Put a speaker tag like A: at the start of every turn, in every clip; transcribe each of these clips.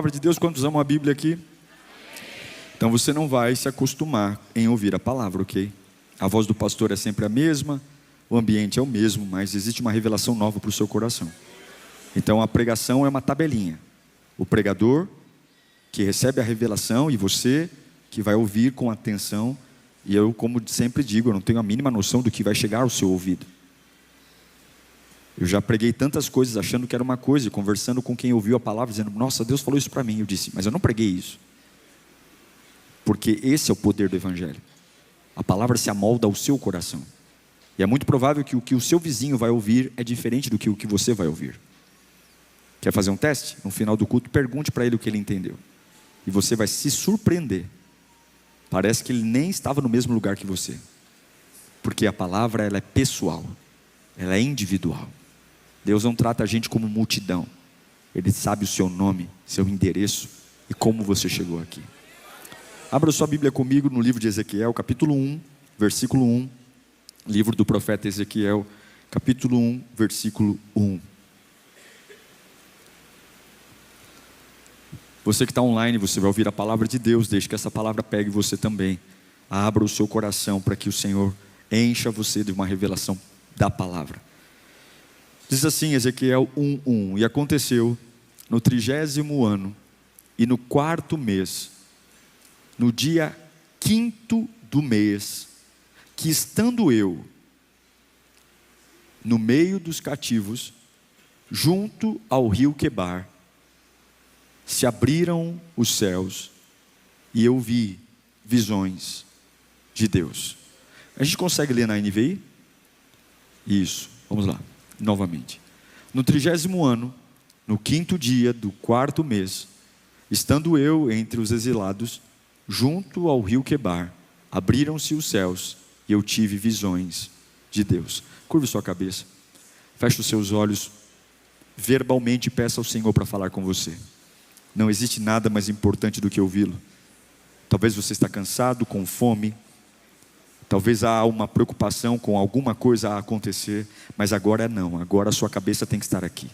A: palavra de Deus? Quantos amam a Bíblia aqui? Então você não vai se acostumar em ouvir a palavra, ok? A voz do pastor é sempre a mesma, o ambiente é o mesmo, mas existe uma revelação nova para o seu coração. Então a pregação é uma tabelinha. O pregador que recebe a revelação e você que vai ouvir com atenção. E eu, como sempre digo, eu não tenho a mínima noção do que vai chegar ao seu ouvido. Eu já preguei tantas coisas achando que era uma coisa, e conversando com quem ouviu a palavra, dizendo: nossa, Deus falou isso para mim. Eu disse: mas eu não preguei isso. Porque esse é o poder do Evangelho. A palavra se amolda ao seu coração. E é muito provável que o que o seu vizinho vai ouvir é diferente do que o que você vai ouvir. Quer fazer um teste? No final do culto, pergunte para ele o que ele entendeu. E você vai se surpreender. Parece que ele nem estava no mesmo lugar que você. Porque a palavra, ela é pessoal. Ela é individual. Deus não trata a gente como multidão. Ele sabe o seu nome, seu endereço e como você chegou aqui. Abra sua Bíblia comigo no livro de Ezequiel, capítulo 1, versículo 1. Livro do profeta Ezequiel, capítulo 1, versículo 1. Você que está online, você vai ouvir a palavra de Deus. Deixe que essa palavra pegue você também. Abra o seu coração para que o Senhor encha você de uma revelação da palavra. Diz assim Ezequiel 1:1: E aconteceu no 30º ano e no 4º mês, no dia 5º do mês, que estando eu no meio dos cativos, junto ao rio Quebar, se abriram os céus e eu vi visões de Deus. A gente consegue ler na NVI? Isso, vamos lá, novamente. No 30º ano, no 5º dia do 4º mês, estando eu entre os exilados, junto ao rio Quebar, abriram-se os céus e eu tive visões de Deus. Curve sua cabeça, feche os seus olhos, verbalmente peça ao Senhor para falar com você. Não existe nada mais importante do que ouvi-lo. Talvez você está cansado, com fome. Talvez há uma preocupação com alguma coisa a acontecer. Mas agora não, agora a sua cabeça tem que estar aqui.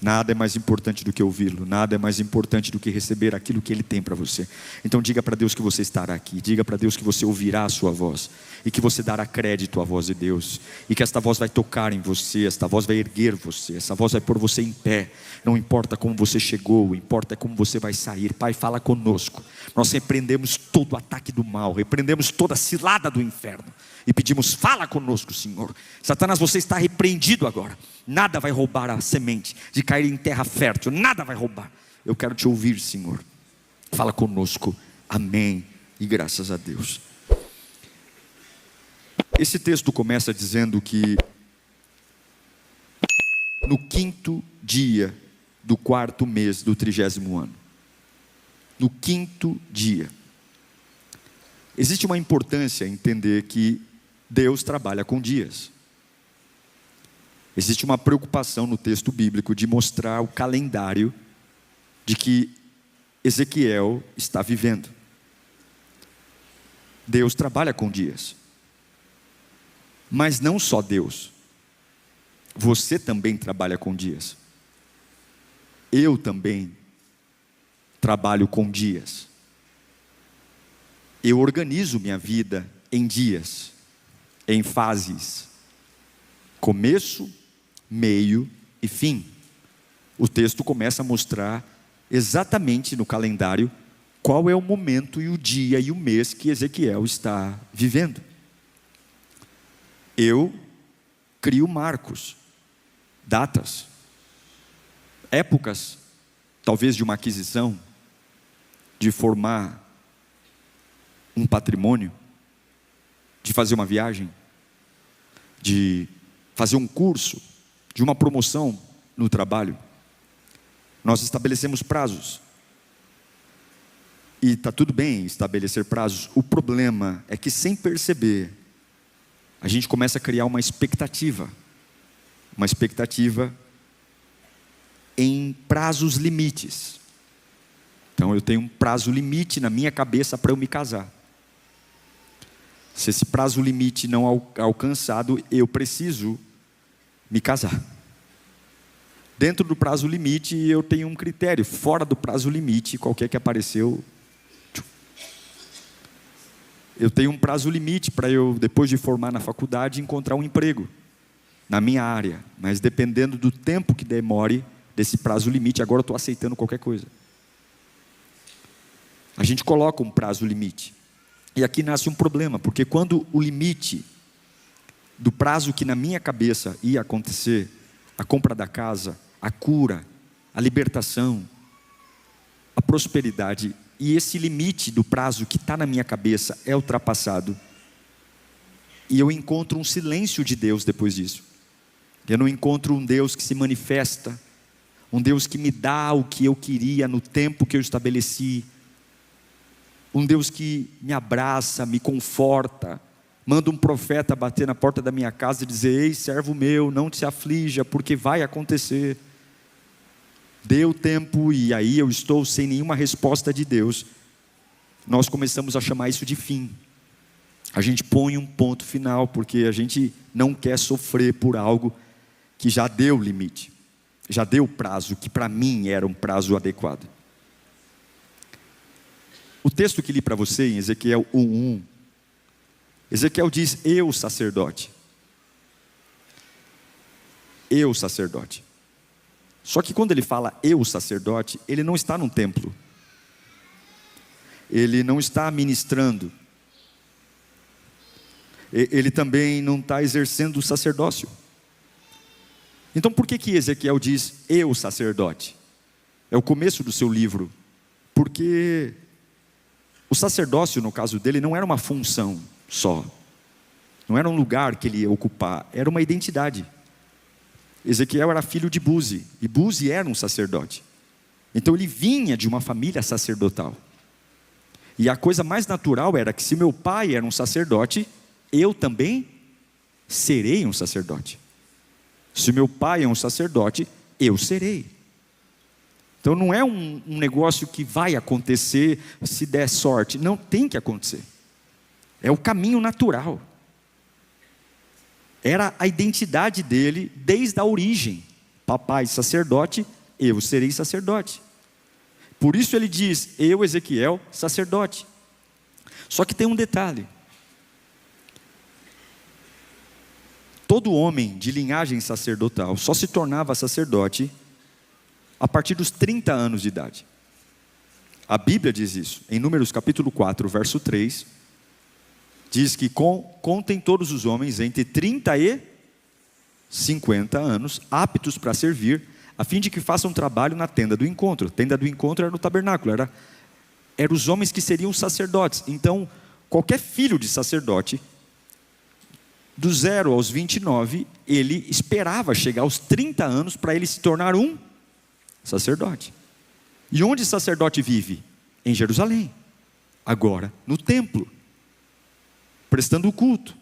A: Nada é mais importante do que ouvi-lo. Nada é mais importante do que receber aquilo que Ele tem para você. Então diga para Deus que você estará aqui. Diga para Deus que você ouvirá a sua voz. E que você dará crédito à voz de Deus. E que esta voz vai tocar em você. Esta voz vai erguer você. Essa voz vai pôr você em pé. Não importa como você chegou, importa como você vai sair. Pai, fala conosco. Nós repreendemos todo o ataque do mal. Repreendemos toda a cilada do inferno. E pedimos: fala conosco, Senhor. Satanás, você está repreendido agora. Nada vai roubar a semente de cair em terra fértil. Nada vai roubar. Eu quero te ouvir, Senhor. Fala conosco. Amém. E graças a Deus. Esse texto começa dizendo que no 5º dia do 4º mês do 30º ano. No 5º dia. Existe uma importância em entender que Deus trabalha com dias. Existe uma preocupação no texto bíblico de mostrar o calendário de que Ezequiel está vivendo. Deus trabalha com dias. Mas não só Deus. Você também trabalha com dias. Eu também trabalho com dias. Eu organizo minha vida em dias, em fases. Começo, meio e fim. O texto começa a mostrar exatamente no calendário qual é o momento e o dia e o mês que Ezequiel está vivendo. Eu crio marcos, datas, épocas, talvez de uma aquisição, de formar um patrimônio, de fazer uma viagem, de fazer um curso, de uma promoção no trabalho. Nós estabelecemos prazos. E está tudo bem estabelecer prazos. O problema é que, sem perceber, a gente começa a criar uma expectativa em prazos limites. Então eu tenho um prazo limite na minha cabeça para eu me casar. Se esse prazo limite não é alcançado, eu preciso me casar. Dentro do prazo limite, eu tenho um critério. Fora do prazo limite, qualquer que apareceu... Eu tenho um prazo limite para eu, depois de formar na faculdade, encontrar um emprego na minha área. Mas dependendo do tempo que demore desse prazo limite, agora eu estou aceitando qualquer coisa. A gente coloca um prazo limite. E aqui nasce um problema, porque quando o limite do prazo que na minha cabeça ia acontecer, a compra da casa, a cura, a libertação, a prosperidade, e esse limite do prazo que está na minha cabeça é ultrapassado, e eu encontro um silêncio de Deus depois disso. Eu não encontro um Deus que se manifesta, um Deus que me dá o que eu queria no tempo que eu estabeleci, um Deus que me abraça, me conforta, manda um profeta bater na porta da minha casa e dizer: ei, servo meu, não te aflija, porque vai acontecer. Deu tempo e aí eu estou sem nenhuma resposta de Deus. Nós começamos a chamar isso de fim. A gente põe um ponto final, porque a gente não quer sofrer por algo que já deu limite, já deu prazo, que para mim era um prazo adequado. O texto que li para você em Ezequiel 1:1, Ezequiel diz: eu sacerdote. Eu sacerdote. Só que quando ele fala eu sacerdote, ele não está num templo. Ele não está ministrando. Ele também não está exercendo o sacerdócio. Então por que Ezequiel diz eu sacerdote? É o começo do seu livro. Porque o sacerdócio, no caso dele, não era uma função só. Não era um lugar que ele ia ocupar, era uma identidade. Ezequiel era filho de Buzi, e Buzi era um sacerdote. Então ele vinha de uma família sacerdotal. E a coisa mais natural era que se meu pai era um sacerdote, eu também serei um sacerdote. Se meu pai é um sacerdote, eu serei. Então não é um negócio que vai acontecer se der sorte. Não, tem que acontecer. É o caminho natural. Era a identidade dele desde a origem. Papai sacerdote, eu serei sacerdote. Por isso ele diz, eu, Ezequiel, sacerdote. Só que tem um detalhe. Todo homem de linhagem sacerdotal só se tornava sacerdote a partir dos 30 anos de idade. A Bíblia diz isso. Em Números capítulo 4, verso 3, diz que contem todos os homens entre 30 e 50 anos, aptos para servir, a fim de que façam trabalho na tenda do encontro. A tenda do encontro era no tabernáculo, era os homens que seriam sacerdotes. Então, qualquer filho de sacerdote, do 0 aos 29, ele esperava chegar aos 30 anos para ele se tornar um sacerdote. E onde sacerdote vive? Em Jerusalém. Agora, no templo, prestando o culto.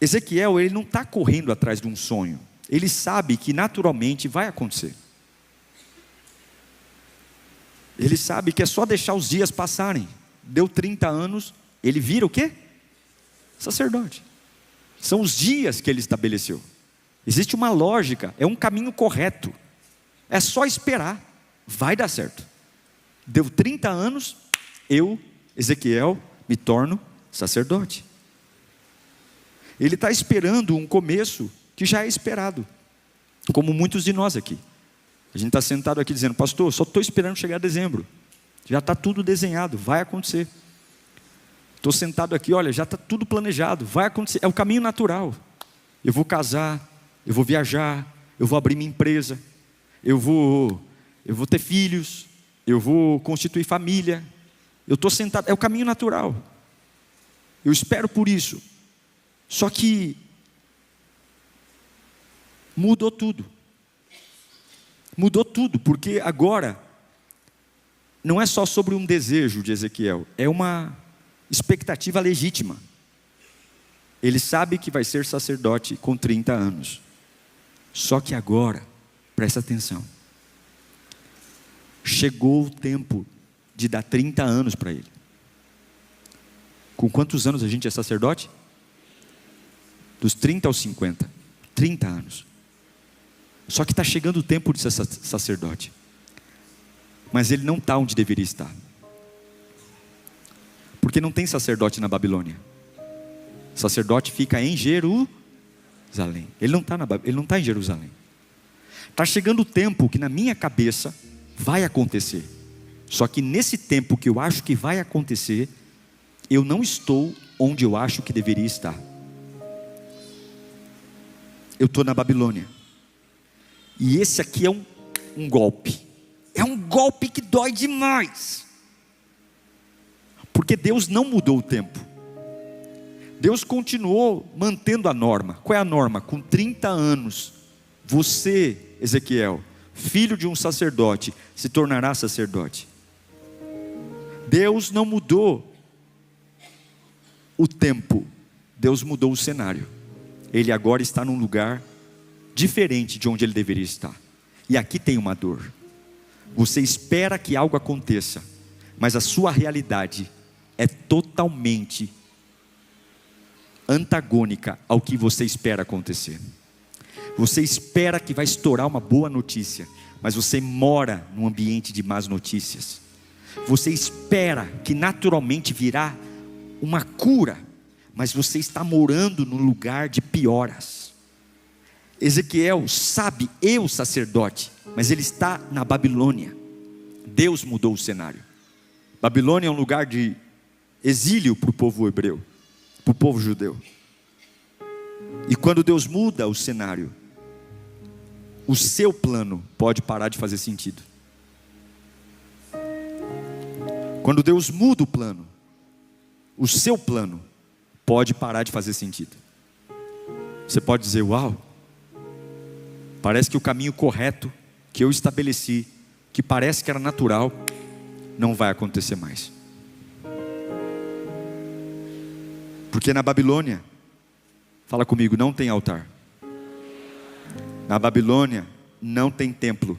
A: Ezequiel, ele não está correndo atrás de um sonho. Ele sabe que naturalmente vai acontecer. Ele sabe que é só deixar os dias passarem. Deu 30 anos, ele vira o quê? Sacerdote. São os dias que ele estabeleceu. Existe uma lógica, é um caminho correto. É só esperar, vai dar certo. Deu 30 anos, eu, Ezequiel, me torno sacerdote. Ele está esperando um começo que já é esperado, como muitos de nós aqui. A gente está sentado aqui dizendo, pastor, só estou esperando chegar dezembro. Já está tudo desenhado, vai acontecer. Estou sentado aqui, olha, já está tudo planejado, vai acontecer, é o caminho natural. Eu vou casar, eu vou viajar, eu vou abrir minha empresa, eu vou ter filhos, eu vou constituir família. Eu estou sentado, é o caminho natural. Eu espero por isso. Só que mudou tudo. Mudou tudo, porque agora não é só sobre um desejo de Ezequiel, é uma expectativa legítima. Ele sabe que vai ser sacerdote com 30 anos. Só que agora, presta atenção, chegou o tempo de dar 30 anos para ele. Com quantos anos a gente é sacerdote? Dos 30 aos 50. 30 anos. Só que está chegando o tempo de ser sacerdote. Mas ele não está onde deveria estar. Porque não tem sacerdote na Babilônia. O sacerdote fica em Jerusalém. Ele não está em Jerusalém. Está chegando o tempo que na minha cabeça vai acontecer. Só que nesse tempo que eu acho que vai acontecer, eu não estou onde eu acho que deveria estar. Eu estou na Babilônia. E esse aqui é um golpe. É um golpe que dói demais. Porque Deus não mudou o tempo. Deus continuou mantendo a norma. Qual é a norma? Com 30 anos, você, Ezequiel, filho de um sacerdote, se tornará sacerdote. Deus não mudou o tempo. Deus mudou o cenário. Ele agora está num lugar diferente de onde ele deveria estar. E aqui tem uma dor. Você espera que algo aconteça, mas a sua realidade é totalmente antagônica ao que você espera acontecer. Você espera que vai estourar uma boa notícia, mas você mora num ambiente de más notícias. Você espera que naturalmente virá uma cura, mas você está morando num lugar de pioras. Ezequiel sabe, sacerdote, mas ele está na Babilônia. Deus mudou o cenário. Babilônia é um lugar de exílio para o povo hebreu, para o povo judeu. E quando Deus muda o cenário, o seu plano pode parar de fazer sentido. Quando Deus muda o plano, o seu plano pode parar de fazer sentido. Você pode dizer: uau, parece que o caminho correto que eu estabeleci, que parece que era natural, não vai acontecer mais. Porque na Babilônia, fala comigo, não tem altar. Na Babilônia não tem templo.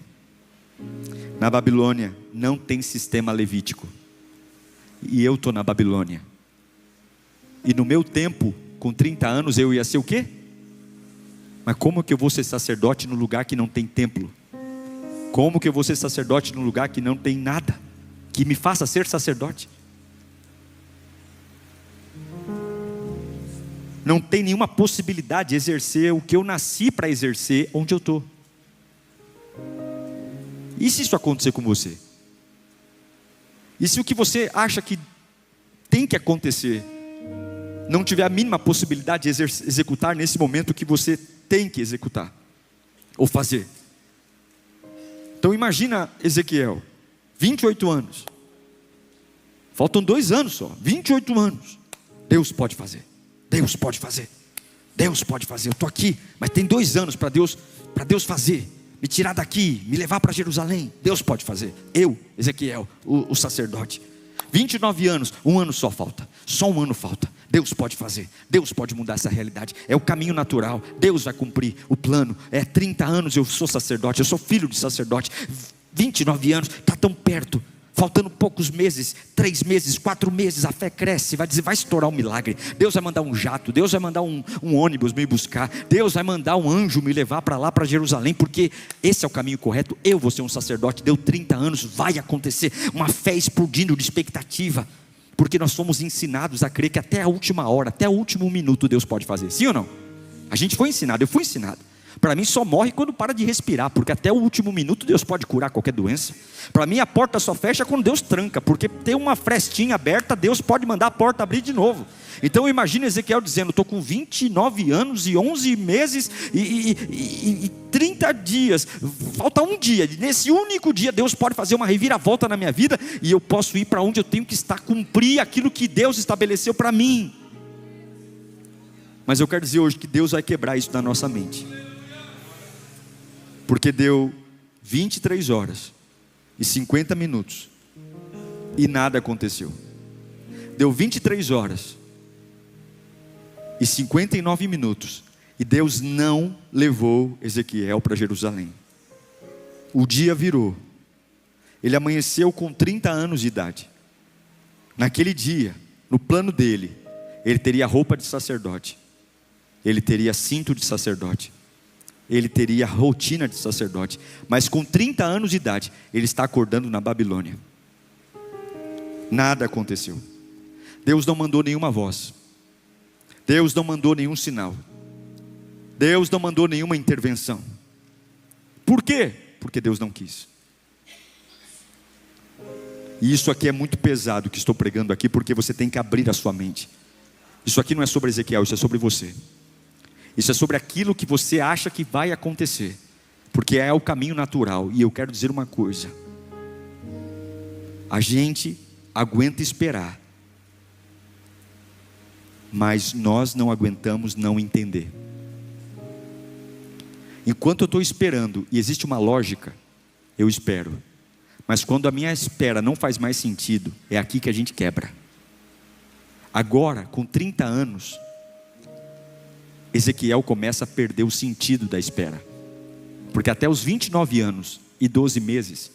A: Na Babilônia não tem sistema levítico. E eu estou na Babilônia. E no meu tempo, com 30 anos, eu ia ser o quê? Mas como que eu vou ser sacerdote no lugar que não tem templo? Como que eu vou ser sacerdote num lugar que não tem nada que me faça ser sacerdote? Não tem nenhuma possibilidade de exercer o que eu nasci para exercer onde eu estou. E se isso acontecer com você? E se o que você acha que tem que acontecer não tiver a mínima possibilidade de executar nesse momento o que você tem que executar ou fazer? Então imagina Ezequiel, 28 anos. Faltam 2 anos só, 28 anos. Deus pode fazer. Deus pode fazer. Deus pode fazer. Eu estou aqui, mas tem 2 anos para Deus fazer. Me tirar daqui, me levar para Jerusalém. Deus pode fazer. Eu, Ezequiel, o sacerdote. 29 anos, 1 ano só falta. Só 1 ano falta. Deus pode fazer. Deus pode mudar essa realidade. É o caminho natural. Deus vai cumprir o plano. 30 anos eu sou sacerdote. Eu sou filho de sacerdote. 29 anos, está tão perto. Faltando poucos meses, 3 meses, 4 meses, a fé cresce, vai dizer, vai estourar um milagre. Deus vai mandar um jato, Deus vai mandar um ônibus me buscar, Deus vai mandar um anjo me levar para lá, para Jerusalém, porque esse é o caminho correto. Eu vou ser um sacerdote, deu 30 anos, vai acontecer. Uma fé explodindo de expectativa, porque nós fomos ensinados a crer que até a última hora, até o último minuto Deus pode fazer, sim ou não? A gente foi ensinado, eu fui ensinado. Para mim só morre quando para de respirar, porque até o último minuto Deus pode curar qualquer doença. Para mim a porta só fecha quando Deus tranca, porque tem uma frestinha aberta, Deus pode mandar a porta abrir de novo. Então imagina Ezequiel dizendo, estou com 29 anos e 11 meses e 30 dias, falta um dia, nesse único dia Deus pode fazer uma reviravolta na minha vida, e eu posso ir para onde eu tenho que estar, cumprir aquilo que Deus estabeleceu para mim. Mas eu quero dizer hoje que Deus vai quebrar isso na nossa mente. Porque deu 23 horas e 50 minutos e nada aconteceu. Deu 23 horas e 59 minutos e Deus não levou Ezequiel para Jerusalém. O dia virou. Ele amanheceu com 30 anos de idade. Naquele dia, no plano dele, ele teria roupa de sacerdote. ele teria cinto de sacerdote, ele teria rotina de sacerdote, mas com 30 anos de idade, ele está acordando na Babilônia. Nada aconteceu. Deus não mandou nenhuma voz, Deus não mandou nenhum sinal, Deus não mandou nenhuma intervenção. Por quê? Porque Deus não quis. E isso aqui é muito pesado que estou pregando aqui, porque você tem que abrir a sua mente. Isso aqui não é sobre Ezequiel, isso é sobre você. Isso é sobre aquilo que você acha que vai acontecer, porque é o caminho natural. E eu quero dizer uma coisa: a gente aguenta esperar, mas nós não aguentamos não entender. Enquanto eu estou esperando e existe uma lógica, eu espero. Mas quando a minha espera não faz mais sentido, é aqui que a gente quebra. Agora, com 30 anos, Ezequiel começa a perder o sentido da espera. Porque até os 29 anos e 12 meses,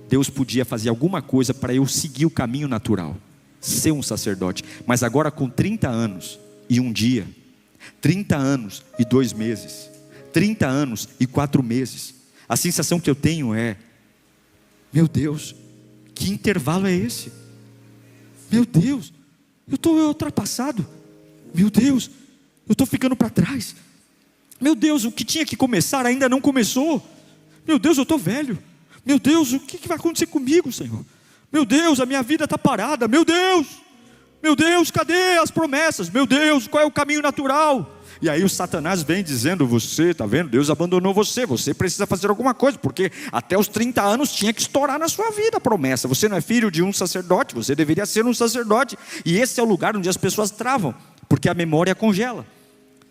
A: Deus podia fazer alguma coisa para eu seguir o caminho natural, ser um sacerdote. Mas agora com 30 anos e um dia, 30 anos e 2 meses, 30 anos e 4 meses, a sensação que eu tenho é: meu Deus, que intervalo é esse? Meu Deus, eu estou ultrapassado. Meu Deus, eu estou ficando para trás. Meu Deus, o que tinha que começar ainda não começou. Meu Deus, eu estou velho. Meu Deus, o que vai acontecer comigo, Senhor? Meu Deus, a minha vida está parada. Meu Deus, cadê as promessas? Meu Deus, qual é o caminho natural? E aí o Satanás vem dizendo: você, está vendo? Deus abandonou você, você precisa fazer alguma coisa, porque até os 30 anos tinha que estourar na sua vida a promessa. Você não é filho de um sacerdote, você deveria ser um sacerdote. E esse é o lugar onde as pessoas travam, porque a memória congela.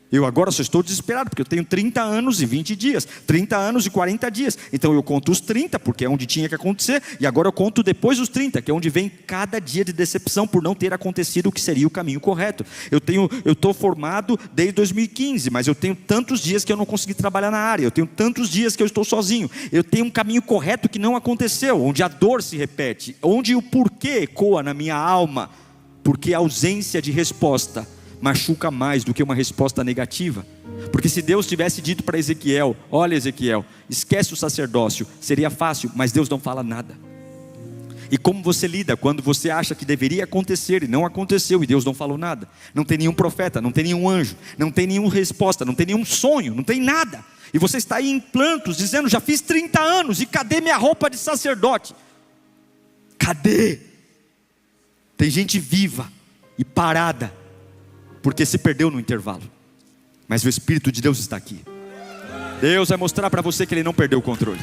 A: Eu agora só estou desesperado, porque eu tenho 30 anos e 20 dias, 30 anos e 40 dias. Então eu conto os 30, porque é onde tinha que acontecer. E agora eu conto depois os 30, que é onde vem cada dia de decepção por não ter acontecido o que seria o caminho correto. Eu estou formado desde 2015, mas eu tenho tantos dias que eu não consegui trabalhar na área. Eu tenho tantos dias que eu estou sozinho. Eu tenho um caminho correto que não aconteceu, onde a dor se repete, onde o porquê ecoa na minha alma, porque a ausência de resposta machuca mais do que uma resposta negativa. Porque se Deus tivesse dito para Ezequiel: olha, Ezequiel, esquece o sacerdócio, seria fácil, mas Deus não fala nada. E como você lida quando você acha que deveria acontecer e não aconteceu e Deus não falou nada? Não tem nenhum profeta, não tem nenhum anjo, não tem nenhuma resposta, não tem nenhum sonho, não tem nada. E você está aí em plantos dizendo: já fiz 30 anos e cadê minha roupa de sacerdote? Cadê? Tem gente viva e parada porque se perdeu no intervalo. Mas o Espírito de Deus está aqui. Deus vai mostrar para você que Ele não perdeu o controle.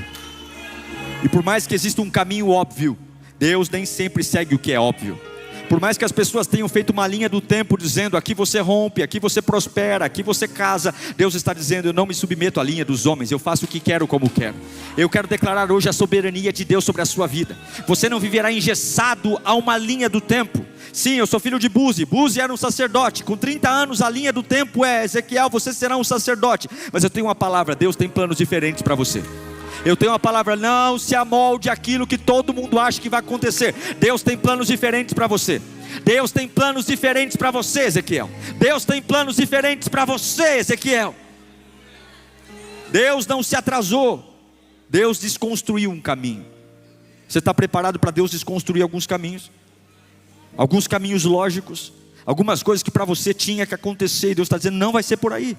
A: E por mais que exista um caminho óbvio, Deus nem sempre segue o que é óbvio. Por mais que as pessoas tenham feito uma linha do tempo dizendo: aqui você rompe, aqui você prospera, aqui você casa, Deus está dizendo: eu não me submeto à linha dos homens, eu faço o que quero como quero. Eu quero declarar hoje a soberania de Deus sobre a sua vida. Você não viverá engessado a uma linha do tempo. Sim, eu sou filho de Buzi. Buzi era um sacerdote. Com 30 anos a linha do tempo é: Ezequiel, você será um sacerdote. Mas eu tenho uma palavra: Deus tem planos diferentes para você. Eu tenho uma palavra: não se amolde aquilo que todo mundo acha que vai acontecer. Deus tem planos diferentes para você. Deus tem planos diferentes para você, Ezequiel. Deus tem planos diferentes para você, Ezequiel. Deus não se atrasou. Deus desconstruiu um caminho. Você está preparado para Deus desconstruir alguns caminhos? Alguns caminhos lógicos, algumas coisas que para você tinha que acontecer, e Deus está dizendo: não vai ser por aí.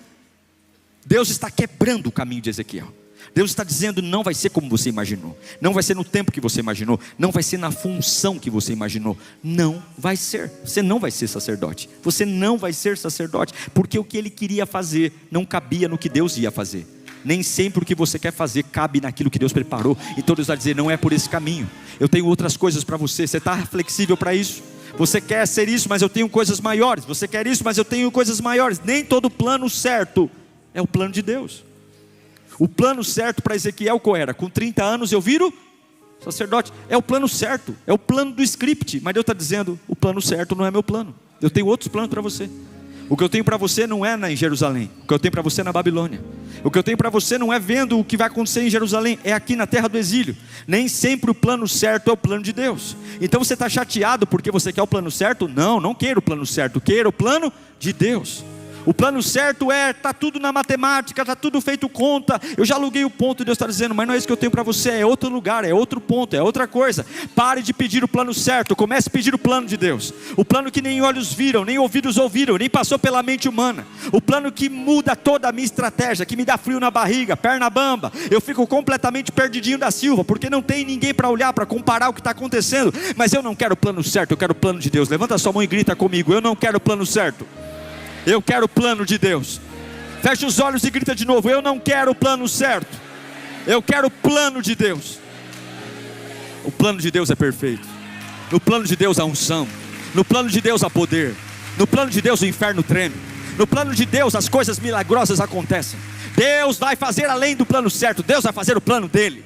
A: Deus está quebrando o caminho de Ezequiel. Deus está dizendo: não vai ser como você imaginou, não vai ser no tempo que você imaginou, não vai ser na função que você imaginou. Não vai ser. Você não vai ser sacerdote. Você não vai ser sacerdote, porque o que Ele queria fazer não cabia no que Deus ia fazer. Nem sempre o que você quer fazer cabe naquilo que Deus preparou. Então Deus vai dizer: não é por esse caminho, eu tenho outras coisas para você. Você está flexível para isso? Você quer ser isso, mas eu tenho coisas maiores. Você quer isso, mas eu tenho coisas maiores. Nem todo plano certo é o plano de Deus. O plano certo para Ezequiel qual era? Com 30 anos eu viro sacerdote. É o plano certo, é o plano do script. Mas Deus está dizendo: o plano certo não é meu plano. Eu tenho outros planos para você. O que eu tenho para você não é em Jerusalém. O que eu tenho para você é na Babilônia. O que eu tenho para você não é vendo o que vai acontecer em Jerusalém, é aqui na terra do exílio. Nem sempre o plano certo é o plano de Deus. Então você está chateado porque você quer o plano certo? Não, não queira o plano certo, queira o plano de Deus. O plano certo está tudo na matemática, está tudo feito conta. Eu já aluguei o ponto, Deus está dizendo, mas não é isso que eu tenho para você, é outro lugar, é outro ponto, é outra coisa. Pare de pedir o plano certo, comece a pedir o plano de Deus. O plano que nem olhos viram, nem ouvidos ouviram, nem passou pela mente humana. O plano que muda toda a minha estratégia, que me dá frio na barriga, perna bamba. Eu fico completamente perdidinho da Silva, porque não tem ninguém para olhar, para comparar o que está acontecendo. Mas eu não quero o plano certo, eu quero o plano de Deus. Levanta sua mão e grita comigo, eu não quero o plano certo. Eu quero o plano de Deus. Fecha os olhos e grita de novo, eu não quero o plano certo, eu quero o plano de Deus. O plano de Deus é perfeito. No plano de Deus há unção. No plano de Deus há poder. No plano de Deus o inferno treme. No plano de Deus as coisas milagrosas acontecem. Deus vai fazer além do plano certo, Deus vai fazer o plano dele.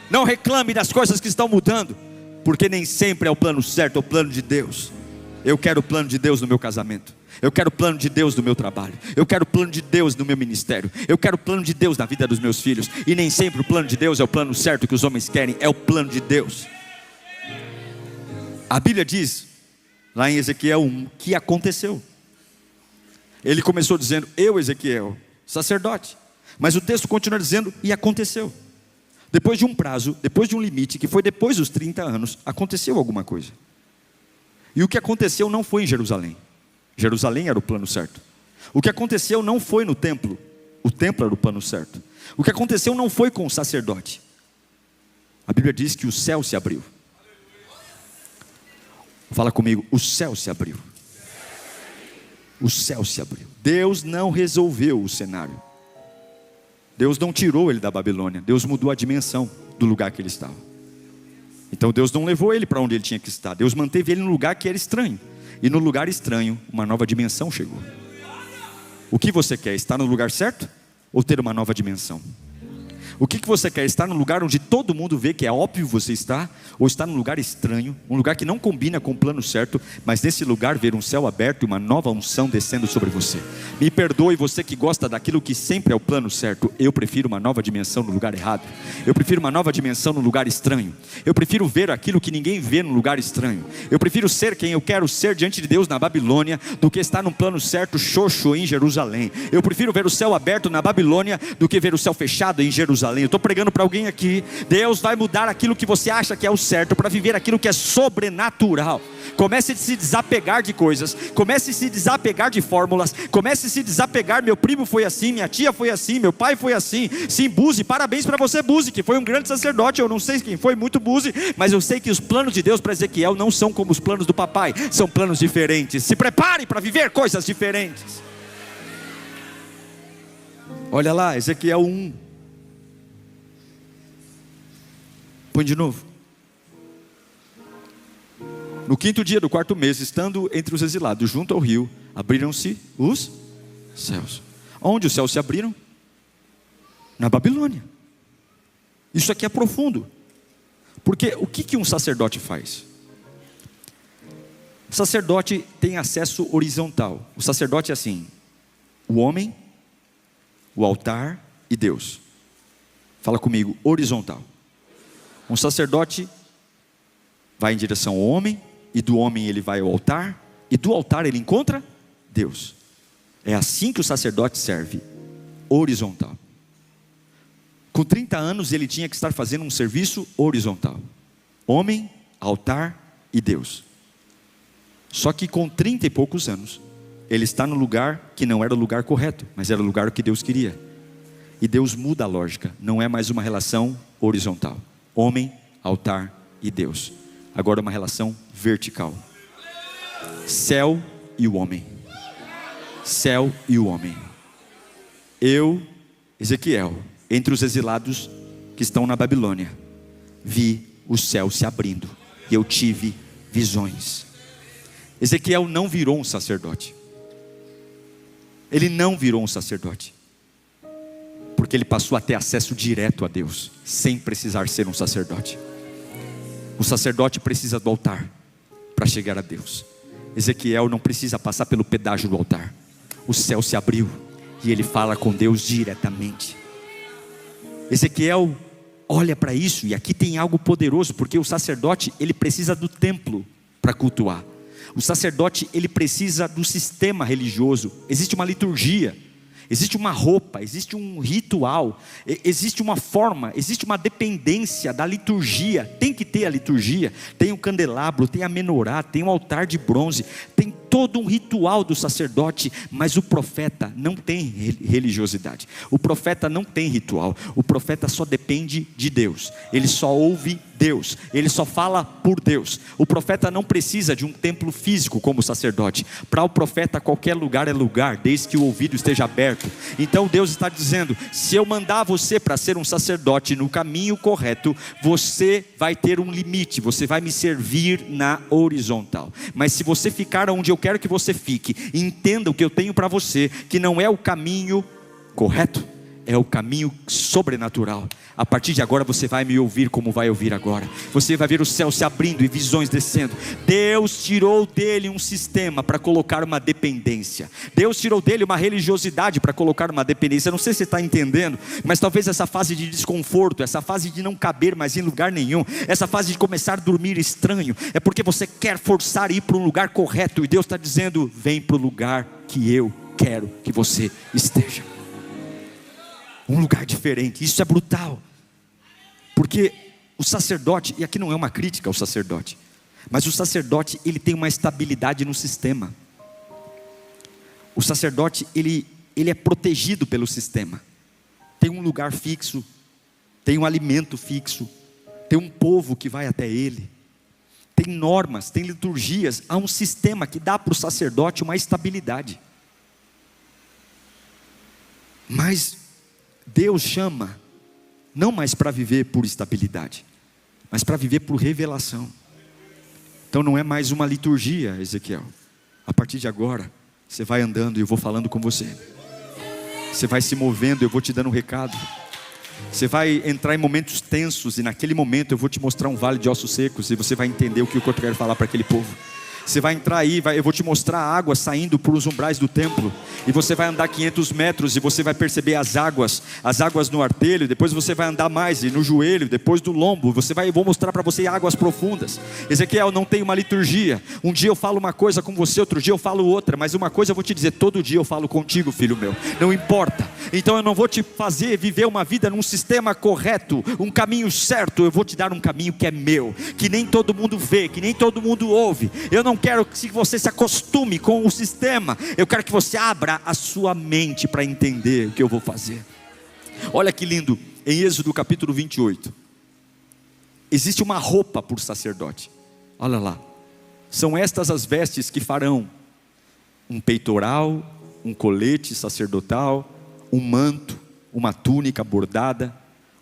A: Não reclame das coisas que estão mudando, porque nem sempre é o plano certo, é o plano de Deus. Eu quero o plano de Deus no meu casamento. Eu quero o plano de Deus no meu trabalho. Eu quero o plano de Deus no meu ministério. Eu quero o plano de Deus na vida dos meus filhos. E nem sempre o plano de Deus é o plano certo que os homens querem, é o plano de Deus. A Bíblia diz, lá em Ezequiel 1, que aconteceu. Ele começou dizendo, eu Ezequiel, sacerdote. Mas o texto continua dizendo, e aconteceu. Depois de um prazo, depois de um limite, que foi depois dos 30 anos, aconteceu alguma coisa. E o que aconteceu não foi em Jerusalém. Jerusalém era o plano certo. O que aconteceu não foi no templo. O templo era o plano certo. O que aconteceu não foi com o sacerdote. A Bíblia diz que o céu se abriu. Fala comigo, o céu se abriu. O céu se abriu. Deus não resolveu o cenário. Deus não tirou ele da Babilônia. Deus mudou a dimensão do lugar que ele estava. Então Deus não levou ele para onde ele tinha que estar. Deus manteve ele no lugar que era estranho. E no lugar estranho, uma nova dimensão chegou. O que você quer? Estar no lugar certo? Ou ter uma nova dimensão? O que você quer? Estar no lugar onde todo mundo vê que é óbvio você estar? Ou estar num lugar estranho, um lugar que não combina com o plano certo, mas nesse lugar ver um céu aberto e uma nova unção descendo sobre você? Me perdoe você que gosta daquilo que sempre é o plano certo. Eu prefiro uma nova dimensão no lugar errado. Eu prefiro uma nova dimensão no lugar estranho. Eu prefiro ver aquilo que ninguém vê no lugar estranho. Eu prefiro ser quem eu quero ser diante de Deus na Babilônia, do que estar num plano certo xoxo em Jerusalém. Eu prefiro ver o céu aberto na Babilônia do que ver o céu fechado em Jerusalém. Eu estou pregando para alguém aqui. Deus vai mudar aquilo que você acha que é o certo para viver aquilo que é sobrenatural. Comece a se desapegar de coisas. Comece a se desapegar de fórmulas. Comece a se desapegar. Meu primo foi assim, minha tia foi assim, meu pai foi assim. Sim, Buzi, parabéns para você, Buzi, que foi um grande sacerdote. Eu não sei quem foi, muito Buzi, mas eu sei que os planos de Deus para Ezequiel não são como os planos do papai. São planos diferentes. Se prepare para viver coisas diferentes. Olha lá, Ezequiel 1. Põe de novo. No 5º dia do 4º mês, estando entre os exilados junto ao rio, abriram-se os céus. Onde os céus se abriram? Na Babilônia. Isso aqui é profundo. Porque o que um sacerdote faz? O sacerdote tem acesso horizontal. O sacerdote é assim: o homem, o altar e Deus. Fala comigo, horizontal. Um sacerdote vai em direção ao homem, e do homem ele vai ao altar, e do altar ele encontra Deus. É assim que o sacerdote serve, horizontal. Com 30 anos ele tinha que estar fazendo um serviço horizontal: homem, altar e Deus. Só que com 30 e poucos anos, ele está no lugar que não era o lugar correto, mas era o lugar que Deus queria. E Deus muda a lógica, não é mais uma relação horizontal: homem, altar e Deus. Agora uma relação vertical: céu e o homem. Céu e o homem. Eu, Ezequiel, entre os exilados que estão na Babilônia, vi o céu se abrindo, e eu tive visões. Ezequiel não virou um sacerdote. Ele não virou um sacerdote, porque ele passou a ter acesso direto a Deus, sem precisar ser um sacerdote. O sacerdote precisa do altar para chegar a Deus. Ezequiel não precisa passar pelo pedágio do altar. O céu se abriu e ele fala com Deus diretamente. Ezequiel olha para isso, e aqui tem algo poderoso, porque o sacerdote ele precisa do templo para cultuar. O sacerdote, ele precisa do sistema religioso. Existe uma liturgia, existe uma roupa, existe um ritual, existe uma forma, existe uma dependência da liturgia. Tem que ter a liturgia, tem o candelabro, tem a menorá, tem o altar de bronze, tem todo um ritual do sacerdote. Mas o profeta não tem religiosidade, o profeta não tem ritual, o profeta só depende de Deus, ele só ouve Deus, ele só fala por Deus. O profeta não precisa de um templo físico como o sacerdote. Para o profeta qualquer lugar é lugar, desde que o ouvido esteja aberto. Então Deus está dizendo: se eu mandar você para ser um sacerdote no caminho correto, você vai ter um limite, você vai me servir na horizontal. Mas se você ficar onde eu quero que você fique, entenda o que eu tenho para você, que não é o caminho correto, é o caminho sobrenatural. A partir de agora você vai me ouvir como vai ouvir agora. Você vai ver o céu se abrindo e visões descendo. Deus tirou dele um sistema para colocar uma dependência. Deus tirou dele uma religiosidade para colocar uma dependência. Não sei se você está entendendo, mas talvez essa fase de desconforto, essa fase de não caber mais em lugar nenhum, essa fase de começar a dormir estranho, é porque você quer forçar ir para um lugar correto. E Deus está dizendo: vem para o lugar que eu quero que você esteja. Um lugar diferente. Isso é brutal, porque o sacerdote, e aqui não é uma crítica ao sacerdote, mas o sacerdote, ele tem uma estabilidade no sistema. O sacerdote, ele é protegido pelo sistema. Tem um lugar fixo, tem um alimento fixo, tem um povo que vai até ele, tem normas, tem liturgias. Há um sistema que dá para o sacerdote uma estabilidade. Mas Deus chama não mais para viver por estabilidade, mas para viver por revelação. Então não é mais uma liturgia, Ezequiel. A partir de agora, você vai andando e eu vou falando com você. Você vai se movendo e eu vou te dando um recado. Você vai entrar em momentos tensos e naquele momento eu vou te mostrar um vale de ossos secos e você vai entender o que eu quero falar para aquele povo. Você vai entrar aí, eu vou te mostrar a água saindo por os umbrais do templo, e você vai andar 500 metros e você vai perceber as águas no artelho. Depois você vai andar mais, e no joelho, depois do lombo, eu vou mostrar para você águas profundas. Ezequiel, não tem uma liturgia. Um dia eu falo uma coisa com você, outro dia eu falo outra, mas uma coisa eu vou te dizer: todo dia eu falo contigo, filho meu, não importa. Então eu não vou te fazer viver uma vida num sistema correto, um caminho certo. Eu vou te dar um caminho que é meu, que nem todo mundo vê, que nem todo mundo ouve. Eu não quero que você se acostume com o sistema. Eu quero que você abra a sua mente para entender o que eu vou fazer. Olha que lindo, em Êxodo capítulo 28, existe uma roupa por sacerdote. Olha lá, são estas as vestes que farão: um peitoral, um colete sacerdotal, um manto, uma túnica bordada,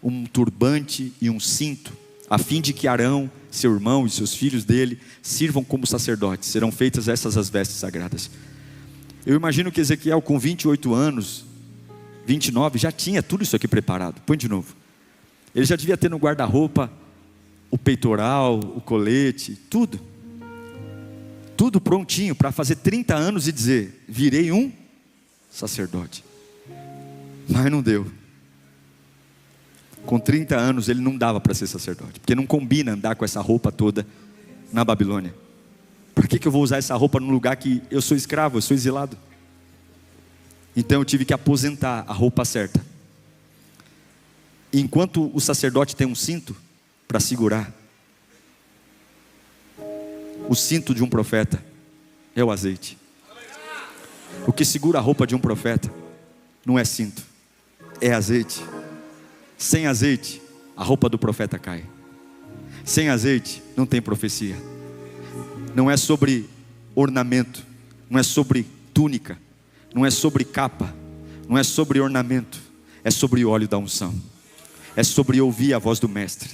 A: um turbante e um cinto, a fim de que Arão, seu irmão e seus filhos dele sirvam como sacerdotes. Serão feitas essas as vestes sagradas. Eu imagino que Ezequiel, com 28 anos, 29, já tinha tudo isso aqui preparado. Põe de novo. Ele já devia ter no guarda-roupa o peitoral, o colete, tudo prontinho para fazer 30 anos e dizer: virei um sacerdote. Mas não deu. Com 30 anos ele não dava para ser sacerdote, porque não combina andar com essa roupa toda na Babilônia. Para que eu vou usar essa roupa num lugar que eu sou escravo, eu sou exilado? Então eu tive que aposentar a roupa certa. Enquanto o sacerdote tem um cinto para segurar, o cinto de um profeta é o azeite. O que segura a roupa de um profeta não é cinto, é azeite. Sem azeite, a roupa do profeta cai. Sem azeite, não tem profecia. Não é sobre ornamento, não é sobre túnica, não é sobre capa, não é sobre ornamento, é sobre óleo da unção. É sobre ouvir a voz do mestre.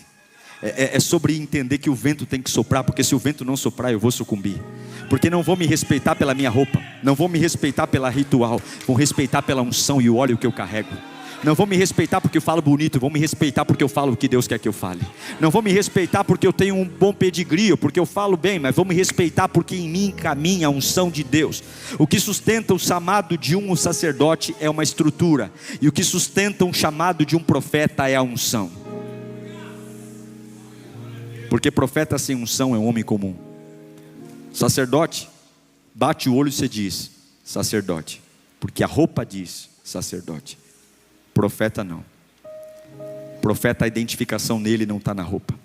A: É sobre entender que o vento tem que soprar, porque se o vento não soprar eu vou sucumbir. Porque não vão me respeitar pela minha roupa, não vão me respeitar pela ritual, vão respeitar pela unção e o óleo que eu carrego. Não vão me respeitar porque eu falo bonito, vão me respeitar porque eu falo o que Deus quer que eu fale. Não vão me respeitar porque eu tenho um bom pedigree, ou porque eu falo bem, mas vão me respeitar porque em mim caminha a unção de Deus. O que sustenta o chamado de um sacerdote é uma estrutura, e o que sustenta um chamado de um profeta é a unção. Porque profeta sem unção é um homem comum. Sacerdote, bate o olho e você diz, sacerdote, porque a roupa diz sacerdote. Profeta não. Profeta, a identificação nele não está na roupa,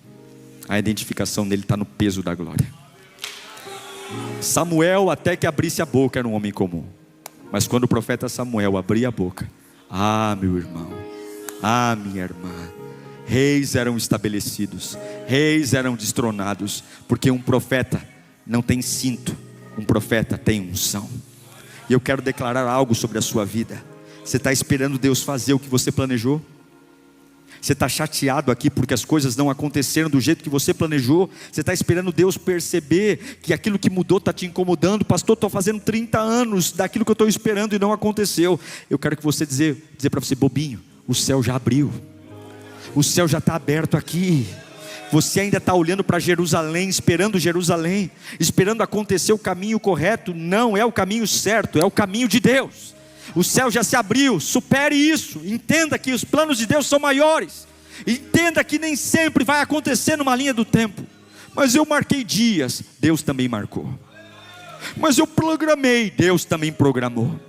A: a identificação nele está no peso da glória. Samuel, até que abrisse a boca, era um homem comum, mas quando o profeta Samuel abria a boca, meu irmão, minha irmã, reis eram estabelecidos, reis eram destronados, porque um profeta não tem cinto, um profeta tem unção. E eu quero declarar algo sobre a sua vida. Você está esperando Deus fazer o que você planejou? Você está chateado aqui porque as coisas não aconteceram do jeito que você planejou? Você está esperando Deus perceber que aquilo que mudou está te incomodando? Pastor, estou fazendo 30 anos daquilo que eu estou esperando e não aconteceu. Eu quero que você dizer para você, bobinho, o céu já abriu, o céu já está aberto aqui. Você ainda está olhando para Jerusalém, esperando acontecer o caminho correto. Não é o caminho certo, é o caminho de Deus. O céu já se abriu, supere isso. Entenda que os planos de Deus são maiores. Entenda que nem sempre vai acontecer numa linha do tempo. Mas eu marquei dias, Deus também marcou. Mas eu programei, Deus também programou.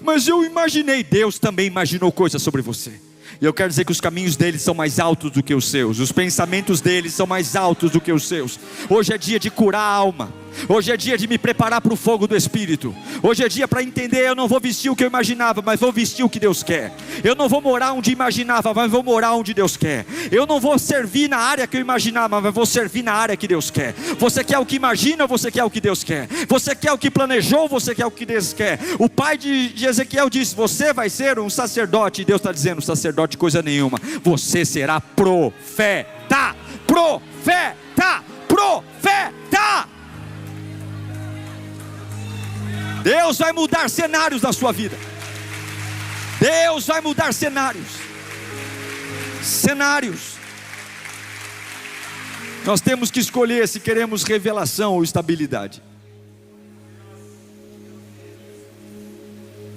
A: Mas eu imaginei, Deus também imaginou coisas sobre você. E eu quero dizer que os caminhos deles são mais altos do que os seus. Os pensamentos deles são mais altos do que os seus. Hoje é dia de curar a alma. Hoje é dia de me preparar para o fogo do Espírito. Hoje é dia para entender, eu não vou vestir o que eu imaginava, mas vou vestir o que Deus quer. Eu não vou morar onde imaginava, mas vou morar onde Deus quer. Eu não vou servir na área que eu imaginava, mas vou servir na área que Deus quer. Você quer o que imagina ou você quer o que Deus quer? Você quer o que planejou ou você quer o que Deus quer? O pai de Ezequiel disse, você vai ser um sacerdote. E Deus está dizendo, sacerdote coisa nenhuma. Você será profeta. Profeta. Profeta. Deus vai mudar cenários na sua vida. Deus vai mudar cenários. Nós temos que escolher se queremos revelação ou estabilidade.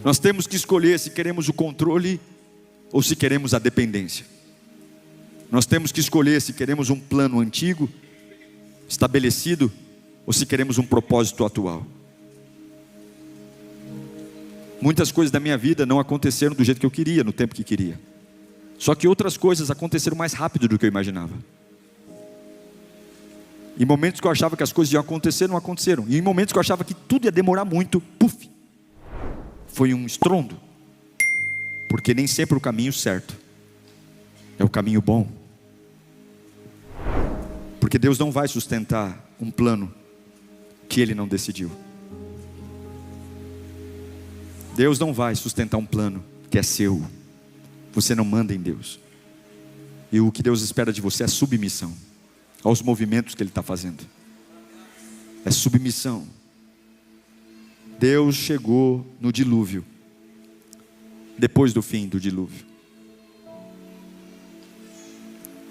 A: Nós temos que escolher se queremos o controle ou se queremos a dependência. Nós temos que escolher se queremos um plano antigo, estabelecido, ou se queremos um propósito atual. Muitas coisas da minha vida não aconteceram do jeito que eu queria, no tempo que queria. Só que outras coisas aconteceram mais rápido do que eu imaginava. Em momentos que eu achava que as coisas iam acontecer, não aconteceram. E em momentos que eu achava que tudo ia demorar muito, puf, foi um estrondo. Porque nem sempre o caminho certo é o caminho bom. Porque Deus não vai sustentar um plano que Ele não decidiu. Deus não vai sustentar um plano que é seu. Você não manda em Deus. E o que Deus espera de você é submissão aos movimentos que Ele está fazendo. É submissão. Deus chegou no dilúvio, depois do fim do dilúvio.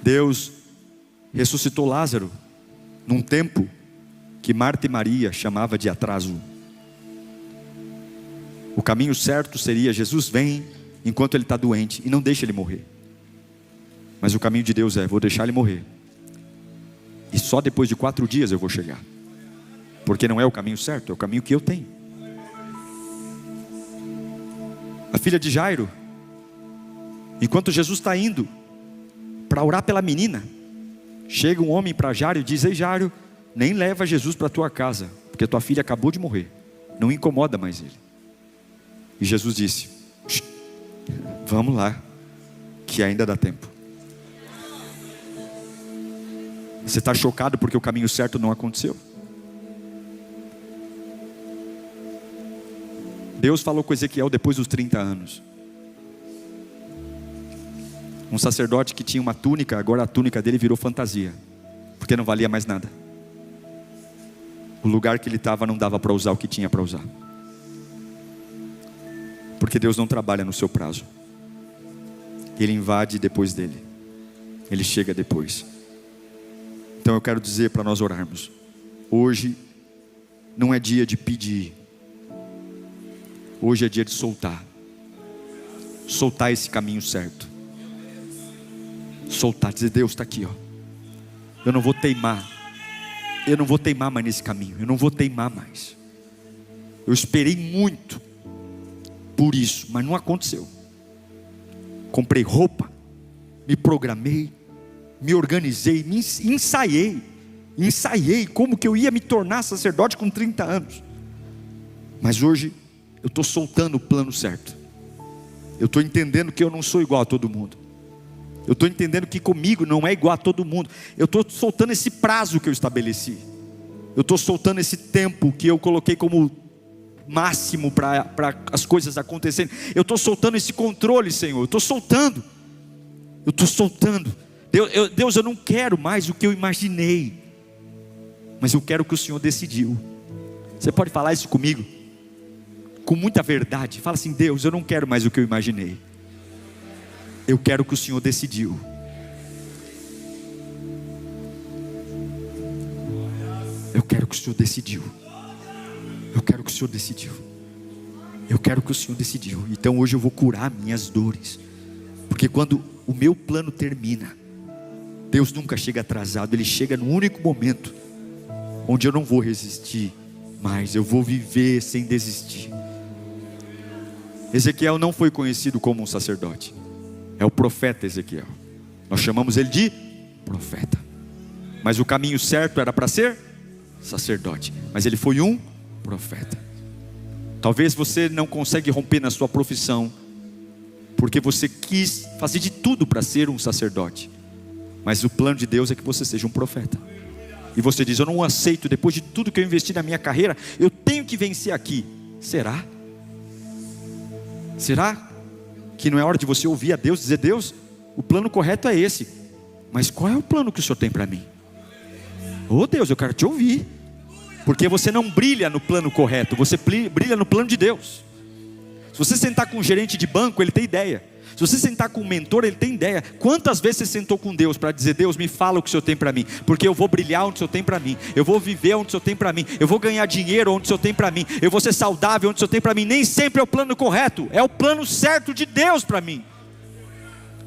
A: Deus ressuscitou Lázaro num tempo que Marta e Maria chamavam de atraso. O caminho certo seria, Jesus vem enquanto ele está doente e não deixa ele morrer. Mas o caminho de Deus é, vou deixar ele morrer. E só depois de 4 dias eu vou chegar. Porque não é o caminho certo, é o caminho que eu tenho. A filha de Jairo, enquanto Jesus está indo para orar pela menina, chega um homem para Jairo e diz, ei Jairo, nem leva Jesus para a tua casa, porque tua filha acabou de morrer. Não incomoda mais ele. E Jesus disse, vamos lá, que ainda dá tempo. Você está chocado porque o caminho certo não aconteceu? Deus falou com Ezequiel depois dos 30 anos. Um sacerdote que tinha uma túnica, agora a túnica dele virou fantasia, porque não valia mais nada. O lugar que ele estava não dava para usar o que tinha para usar. Porque Deus não trabalha no seu prazo. Ele invade depois dele. Ele chega depois. Então eu quero dizer para nós orarmos. Hoje não é dia de pedir. Hoje é dia de soltar. Soltar esse caminho certo. Soltar, dizer, Deus está aqui, ó. Eu não vou teimar. eu não vou teimar mais nesse caminho, eu não vou teimar mais. Eu esperei muito por isso, mas não aconteceu. Comprei roupa, me programei, me organizei, me ensaiei como que eu ia me tornar sacerdote com 30 anos. Mas hoje eu estou soltando o plano certo. Eu estou entendendo que eu não sou igual a todo mundo. Eu estou entendendo que comigo não é igual a todo mundo. Eu estou soltando esse prazo que eu estabeleci. Eu estou soltando esse tempo que eu coloquei como máximo para as coisas acontecerem. Eu estou soltando esse controle, Senhor. Eu estou soltando. Deus, eu não quero mais o que eu imaginei, mas eu quero o que o Senhor decidiu. Você pode falar isso comigo? Com muita verdade. Fala assim: Deus, eu não quero mais o que eu imaginei. Eu quero o que o Senhor decidiu. Eu quero o que o Senhor decidiu. Eu quero o que o Senhor decidiu. Eu quero o que o Senhor decidiu. Então hoje eu vou curar minhas dores. Porque quando o meu plano termina, Deus nunca chega atrasado. Ele chega no único momento onde eu não vou resistir mais. Eu vou viver sem desistir. Ezequiel não foi conhecido como um sacerdote. É o profeta Ezequiel. Nós chamamos ele de profeta. Mas o caminho certo era para ser sacerdote. Mas ele foi um profeta. Talvez você não consegue romper na sua profissão porque você quis fazer de tudo para ser um sacerdote. Mas o plano de Deus é que você seja um profeta. E você diz: eu não aceito, depois de tudo que eu investi na minha carreira, eu tenho que vencer aqui. Será? Será que não é hora de você ouvir a Deus, dizer: Deus, o plano correto é esse, mas qual é o plano que o Senhor tem para mim? Oh Deus, eu quero te ouvir. Porque você não brilha no plano correto, você brilha no plano de Deus. Se você sentar com um gerente de banco, ele tem ideia. Se você sentar com um mentor, ele tem ideia. Quantas vezes você sentou com Deus para dizer: Deus, me fala o que o Senhor tem para mim, porque eu vou brilhar onde o Senhor tem para mim, eu vou viver onde o Senhor tem para mim, eu vou ganhar dinheiro onde o Senhor tem para mim, eu vou ser saudável onde o Senhor tem para mim. Nem sempre é o plano correto, é o plano certo de Deus para mim.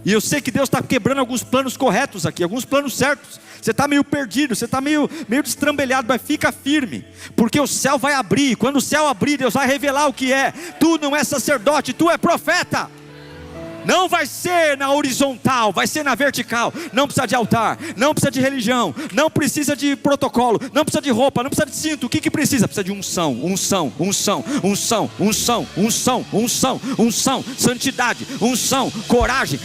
A: E eu sei que Deus está quebrando alguns planos corretos aqui, alguns planos certos. Você está meio perdido, você está meio destrambelhado, mas fica firme, porque o céu vai abrir. Quando o céu abrir, Deus vai revelar o que é. Tu não é sacerdote, tu é profeta. Não vai ser na horizontal, vai ser na vertical. Não precisa de altar, não precisa de religião, não precisa de protocolo, não precisa de roupa, não precisa de cinto. O que precisa? Precisa de unção, santidade, unção, coragem,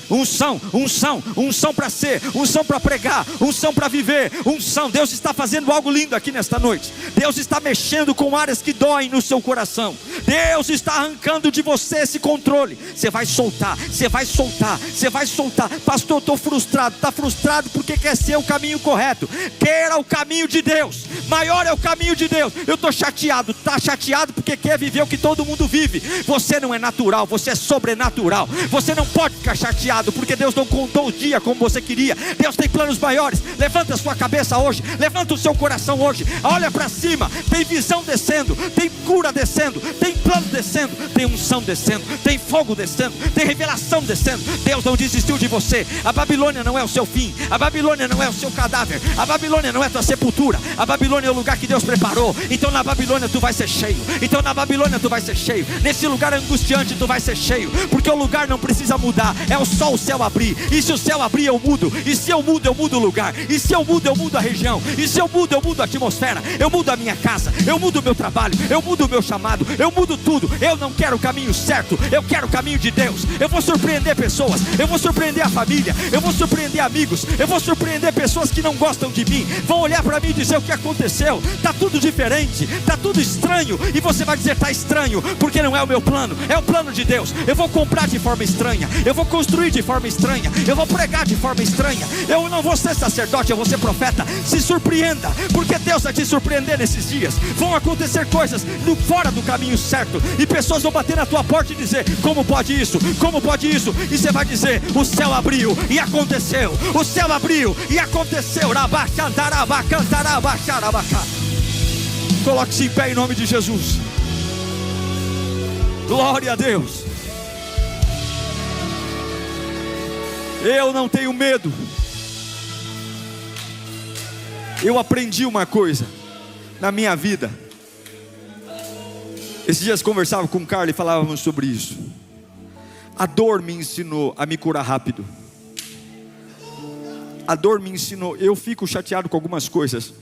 A: unção para ser, unção para pregar, unção para viver, unção. Deus está fazendo algo lindo aqui nesta noite. Deus está mexendo com áreas que doem no seu coração. Deus está arrancando de você esse controle. Você vai soltar. Pastor, eu estou frustrado. Está frustrado porque quer ser o caminho correto. Queira o caminho de Deus. Maior é o caminho de Deus. Eu estou chateado. Está chateado porque quer viver o que todo mundo vive. Você não é natural, você é sobrenatural. Você não pode ficar chateado porque Deus não contou o dia como você queria. Deus tem planos maiores. Levanta a sua cabeça hoje, levanta o seu coração hoje. Olha para cima, tem visão descendo, tem cura descendo, tem plano descendo, tem unção descendo, tem fogo descendo, tem revelação descendo. Deus não desistiu de você. A Babilônia não é o seu fim, a Babilônia não é o seu cadáver, a Babilônia não é a tua sepultura. A Babilônia é o lugar que Deus preparou. Então na Babilônia tu vai ser cheio. Nesse lugar angustiante tu vai ser cheio, porque o lugar não precisa mudar, é só o céu abrir. E se o céu abrir, eu mudo. E se eu mudo o lugar. E se eu mudo a região. E se eu mudo a atmosfera. Eu mudo a minha casa, eu mudo o meu trabalho, eu mudo o meu chamado, eu mudo tudo. Eu não quero o caminho certo, eu quero o caminho de Deus. Eu vou surpreender pessoas, eu vou surpreender a família, eu vou surpreender amigos, eu vou surpreender pessoas que não gostam de mim. Vão olhar para mim e dizer: o que aconteceu? Está tudo diferente, está tudo estranho. E você vai dizer: está estranho, porque não é o meu plano, é o plano de Deus. Eu vou comprar de forma estranha, eu vou construir de forma estranha, eu vou pregar de forma estranha. Eu não vou ser sacerdote, eu vou ser profeta. Se surpreenda, porque Deus vai te surpreender nesses dias. Vão acontecer coisas fora do caminho certo, e pessoas vão bater na tua porta e dizer: como pode isso? Como pode isso? E você vai dizer: o céu abriu e aconteceu. O céu abriu e aconteceu. Coloque-se em pé em nome de Jesus. Glória a Deus. Eu não tenho medo. Eu aprendi uma coisa na minha vida. Esses dias conversava com o Carlos e falávamos sobre isso. A dor me ensinou a me curar rápido. A dor me ensinou. Eu fico chateado com algumas coisas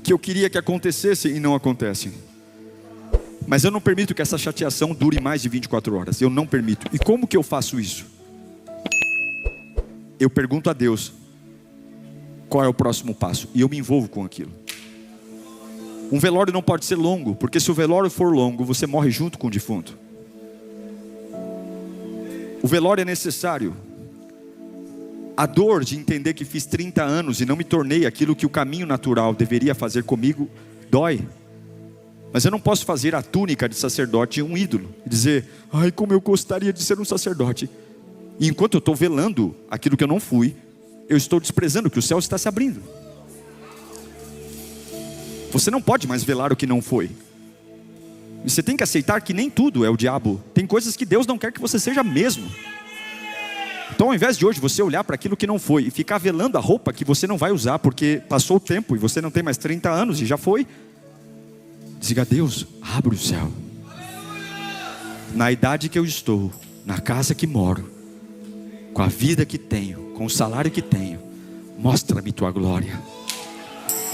A: que eu queria que acontecessem e não acontecem. Mas eu não permito que essa chateação dure mais de 24 horas. Eu não permito. E como que eu faço isso? Eu pergunto a Deus qual é o próximo passo, e eu me envolvo com aquilo. Um velório não pode ser longo, porque se o velório for longo, você morre junto com o defunto. O velório é necessário. A dor de entender que fiz 30 anos e não me tornei aquilo que o caminho natural deveria fazer comigo, dói. Mas eu não posso fazer a túnica de sacerdote um ídolo e dizer, ai, como eu gostaria de ser um sacerdote. E enquanto eu estou velando aquilo que eu não fui, eu estou desprezando que o céu está se abrindo. Você não pode mais velar o que não foi. E você tem que aceitar que nem tudo é o diabo. Tem coisas que Deus não quer que você seja mesmo. Então, ao invés de hoje você olhar para aquilo que não foi e ficar velando a roupa que você não vai usar porque passou o tempo e você não tem mais 30 anos e já foi, diga a Deus, abre o céu. Na idade que eu estou, na casa que moro, com a vida que tenho, com o salário que tenho, mostra-me tua glória.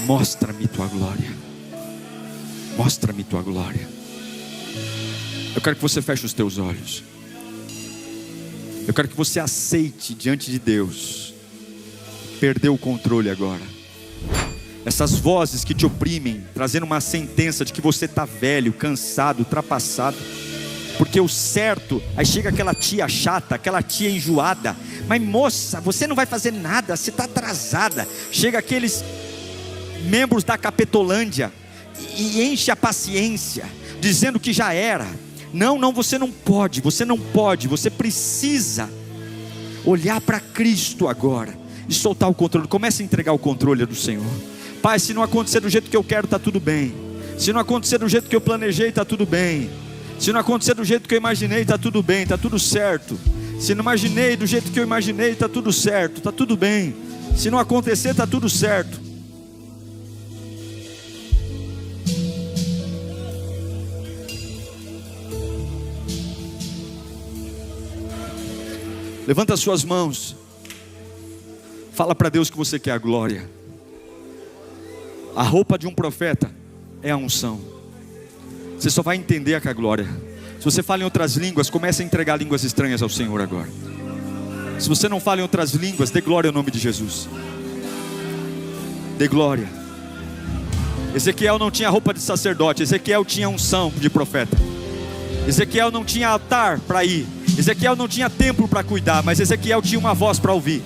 A: Mostra-me tua glória. Mostra-me tua glória. Eu quero que você feche os teus olhos. Eu quero que você aceite diante de Deus. Perdeu o controle agora. Essas vozes que te oprimem, trazendo uma sentença de que você está velho, cansado, ultrapassado. Porque o certo, aí chega aquela tia chata, aquela tia enjoada. Mas moça, você não vai fazer nada, você está atrasada. Chega aqueles membros da Capetolândia e enche a paciência, dizendo que já era. Não, você não pode, você precisa olhar para Cristo agora e soltar o controle. Comece a entregar o controle do Senhor. Pai, se não acontecer do jeito que eu quero, está tudo bem. Se não acontecer do jeito que eu planejei, está tudo bem. Se não acontecer do jeito que eu imaginei, está tudo bem, está tudo certo. Se não imaginei do jeito que eu imaginei, está tudo certo, está tudo bem. Se não acontecer, está tudo certo. Levanta as suas mãos. Fala para Deus que você quer a glória. A roupa de um profeta é a unção. Você só vai entender a glória. Se você fala em outras línguas, comece a entregar línguas estranhas ao Senhor agora. Se você não fala em outras línguas, dê glória ao nome de Jesus. Dê glória. Ezequiel não tinha roupa de sacerdote. Ezequiel tinha unção de profeta. Ezequiel não tinha altar para ir. Ezequiel não tinha templo para cuidar, mas Ezequiel tinha uma voz para ouvir.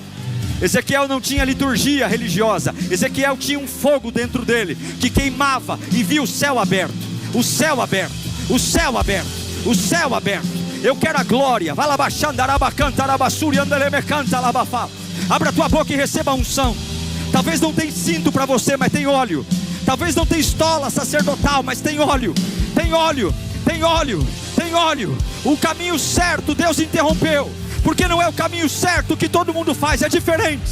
A: Ezequiel não tinha liturgia religiosa. Ezequiel tinha um fogo dentro dele que queimava e via o céu aberto. O céu aberto, o céu aberto, o céu aberto. Eu quero a glória. Abra tua boca e receba a unção. Talvez não tenha cinto para você, mas tem óleo. Talvez não tenha estola sacerdotal, mas tem óleo. Tem óleo, tem óleo, tem óleo. O caminho certo Deus interrompeu, porque não é o caminho certo que todo mundo faz, é diferente.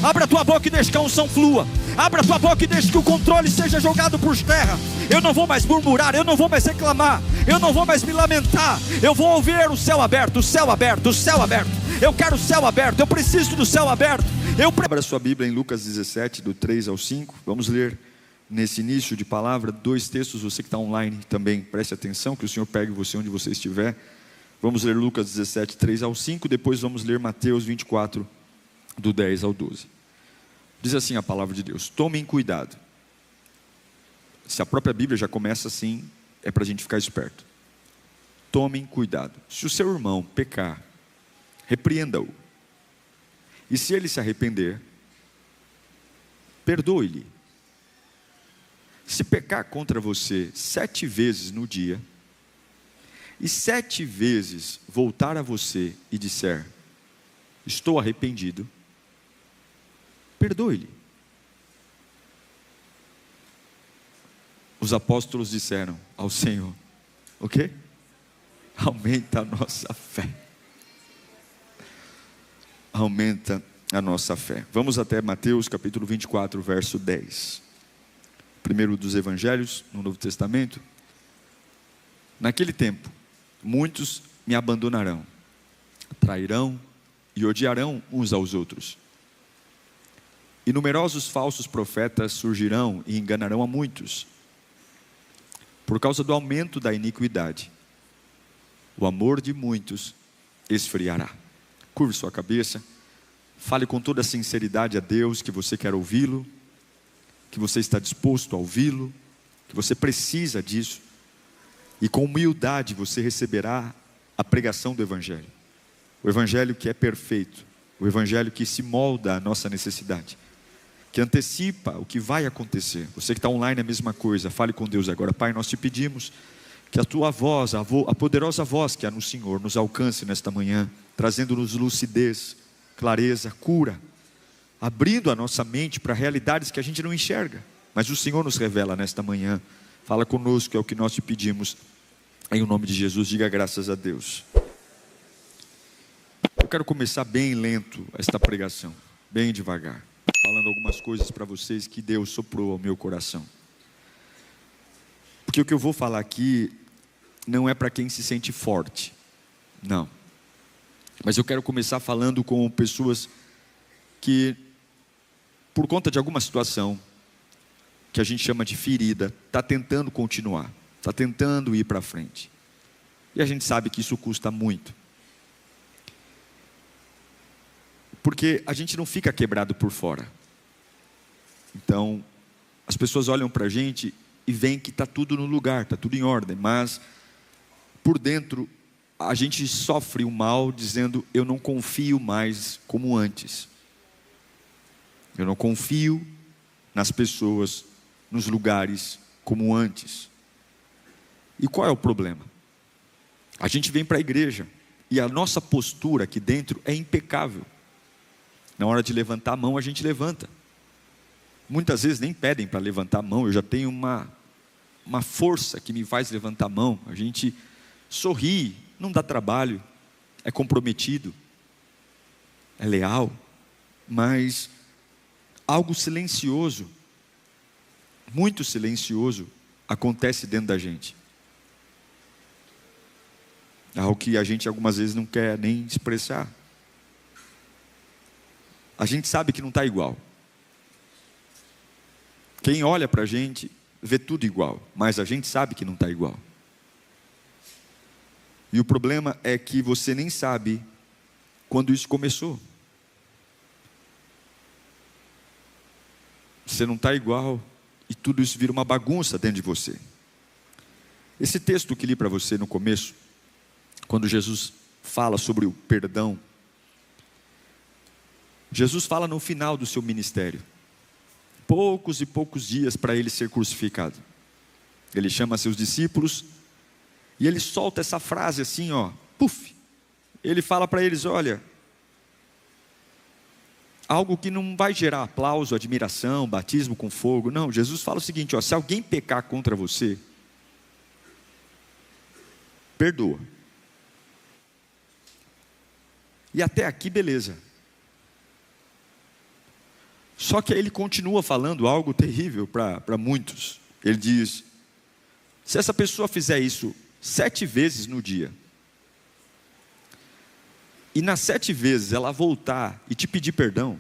A: Abra tua boca e deixa que a unção flua. Abra tua boca e deixa que o controle seja jogado por terra. Eu não vou mais murmurar, eu não vou mais reclamar, eu não vou mais me lamentar. Eu vou ouvir o céu aberto, o céu aberto, o céu aberto. Eu quero o céu aberto, eu preciso do céu aberto. Abra sua Bíblia em Lucas 17, do 3 ao 5. Vamos ler nesse início de palavra 2 textos. Você que está online também, preste atenção, que o Senhor pegue você onde você estiver. Vamos ler Lucas 17, 3 ao 5. Depois vamos ler Mateus 24, do 10 ao 12. Diz assim a palavra de Deus: tomem cuidado. Se a própria Bíblia já começa assim, é para a gente ficar esperto. Tomem cuidado. Se o seu irmão pecar, repreenda-o. E se ele se arrepender, perdoe-lhe. Se pecar contra você 7 vezes no dia, e 7 vezes voltar a você e disser: estou arrependido, perdoe-lhe. Os apóstolos disseram ao Senhor: o quê? Aumenta a nossa fé. aumenta a nossa fé. Vamos até Mateus capítulo 24, verso 10. Primeiro dos evangelhos no Novo Testamento. Naquele tempo, muitos me abandonarão, trairão e odiarão uns aos outros. E numerosos falsos profetas surgirão e enganarão a muitos. Por causa do aumento da iniquidade, o amor de muitos esfriará. Curve sua cabeça, fale com toda a sinceridade a Deus que você quer ouvi-lo, que você está disposto a ouvi-lo, que você precisa disso, e com humildade você receberá a pregação do Evangelho. O Evangelho que é perfeito, o Evangelho que se molda à nossa necessidade, que antecipa o que vai acontecer. Você que está online é a mesma coisa, fale com Deus agora. Pai, nós te pedimos que a tua voz, a poderosa voz que há no Senhor, nos alcance nesta manhã, trazendo-nos lucidez, clareza, cura, abrindo a nossa mente para realidades que a gente não enxerga, mas o Senhor nos revela nesta manhã. Fala conosco, é o que nós te pedimos, em o nome de Jesus. Diga graças a Deus. Eu quero começar bem lento esta pregação, bem devagar, falando algumas coisas para vocês que Deus soprou ao meu coração. Porque o que eu vou falar aqui não é para quem se sente forte, não. Mas eu quero começar falando com pessoas que, por conta de alguma situação, que a gente chama de ferida, está tentando continuar, está tentando ir para frente. E a gente sabe que isso custa muito. Porque a gente não fica quebrado por fora. Então, as pessoas olham para a gente e veem que está tudo no lugar, está tudo em ordem. Mas, por dentro, a gente sofre o mal dizendo, eu não confio mais como antes. Eu não confio nas pessoas, nos lugares como antes. E qual é o problema? A gente vem para a igreja e a nossa postura aqui dentro é impecável. Na hora de levantar a mão, a gente levanta. Muitas vezes nem pedem para levantar a mão, eu já tenho uma força que me faz levantar a mão. A gente sorri, não dá trabalho, é comprometido, é leal, mas algo silencioso, muito silencioso, acontece dentro da gente. Algo que a gente algumas vezes não quer nem expressar. A gente sabe que não está igual. Quem olha para a gente vê tudo igual, mas a gente sabe que não está igual. E o problema é que você nem sabe quando isso começou. Você não está igual e tudo isso vira uma bagunça dentro de você. Esse texto que li para você no começo, quando Jesus fala sobre o perdão, Jesus fala no final do seu ministério, poucos e poucos dias para ele ser crucificado. Ele chama seus discípulos e ele solta essa frase assim, puf. Ele fala para eles, olha, algo que não vai gerar aplauso, admiração, batismo com fogo. Não, Jesus fala o seguinte, se alguém pecar contra você, perdoa. E até aqui beleza. Só que aí ele continua falando algo terrível para muitos. Ele diz, se essa pessoa fizer isso 7 vezes no dia, e nas 7 vezes ela voltar e te pedir perdão,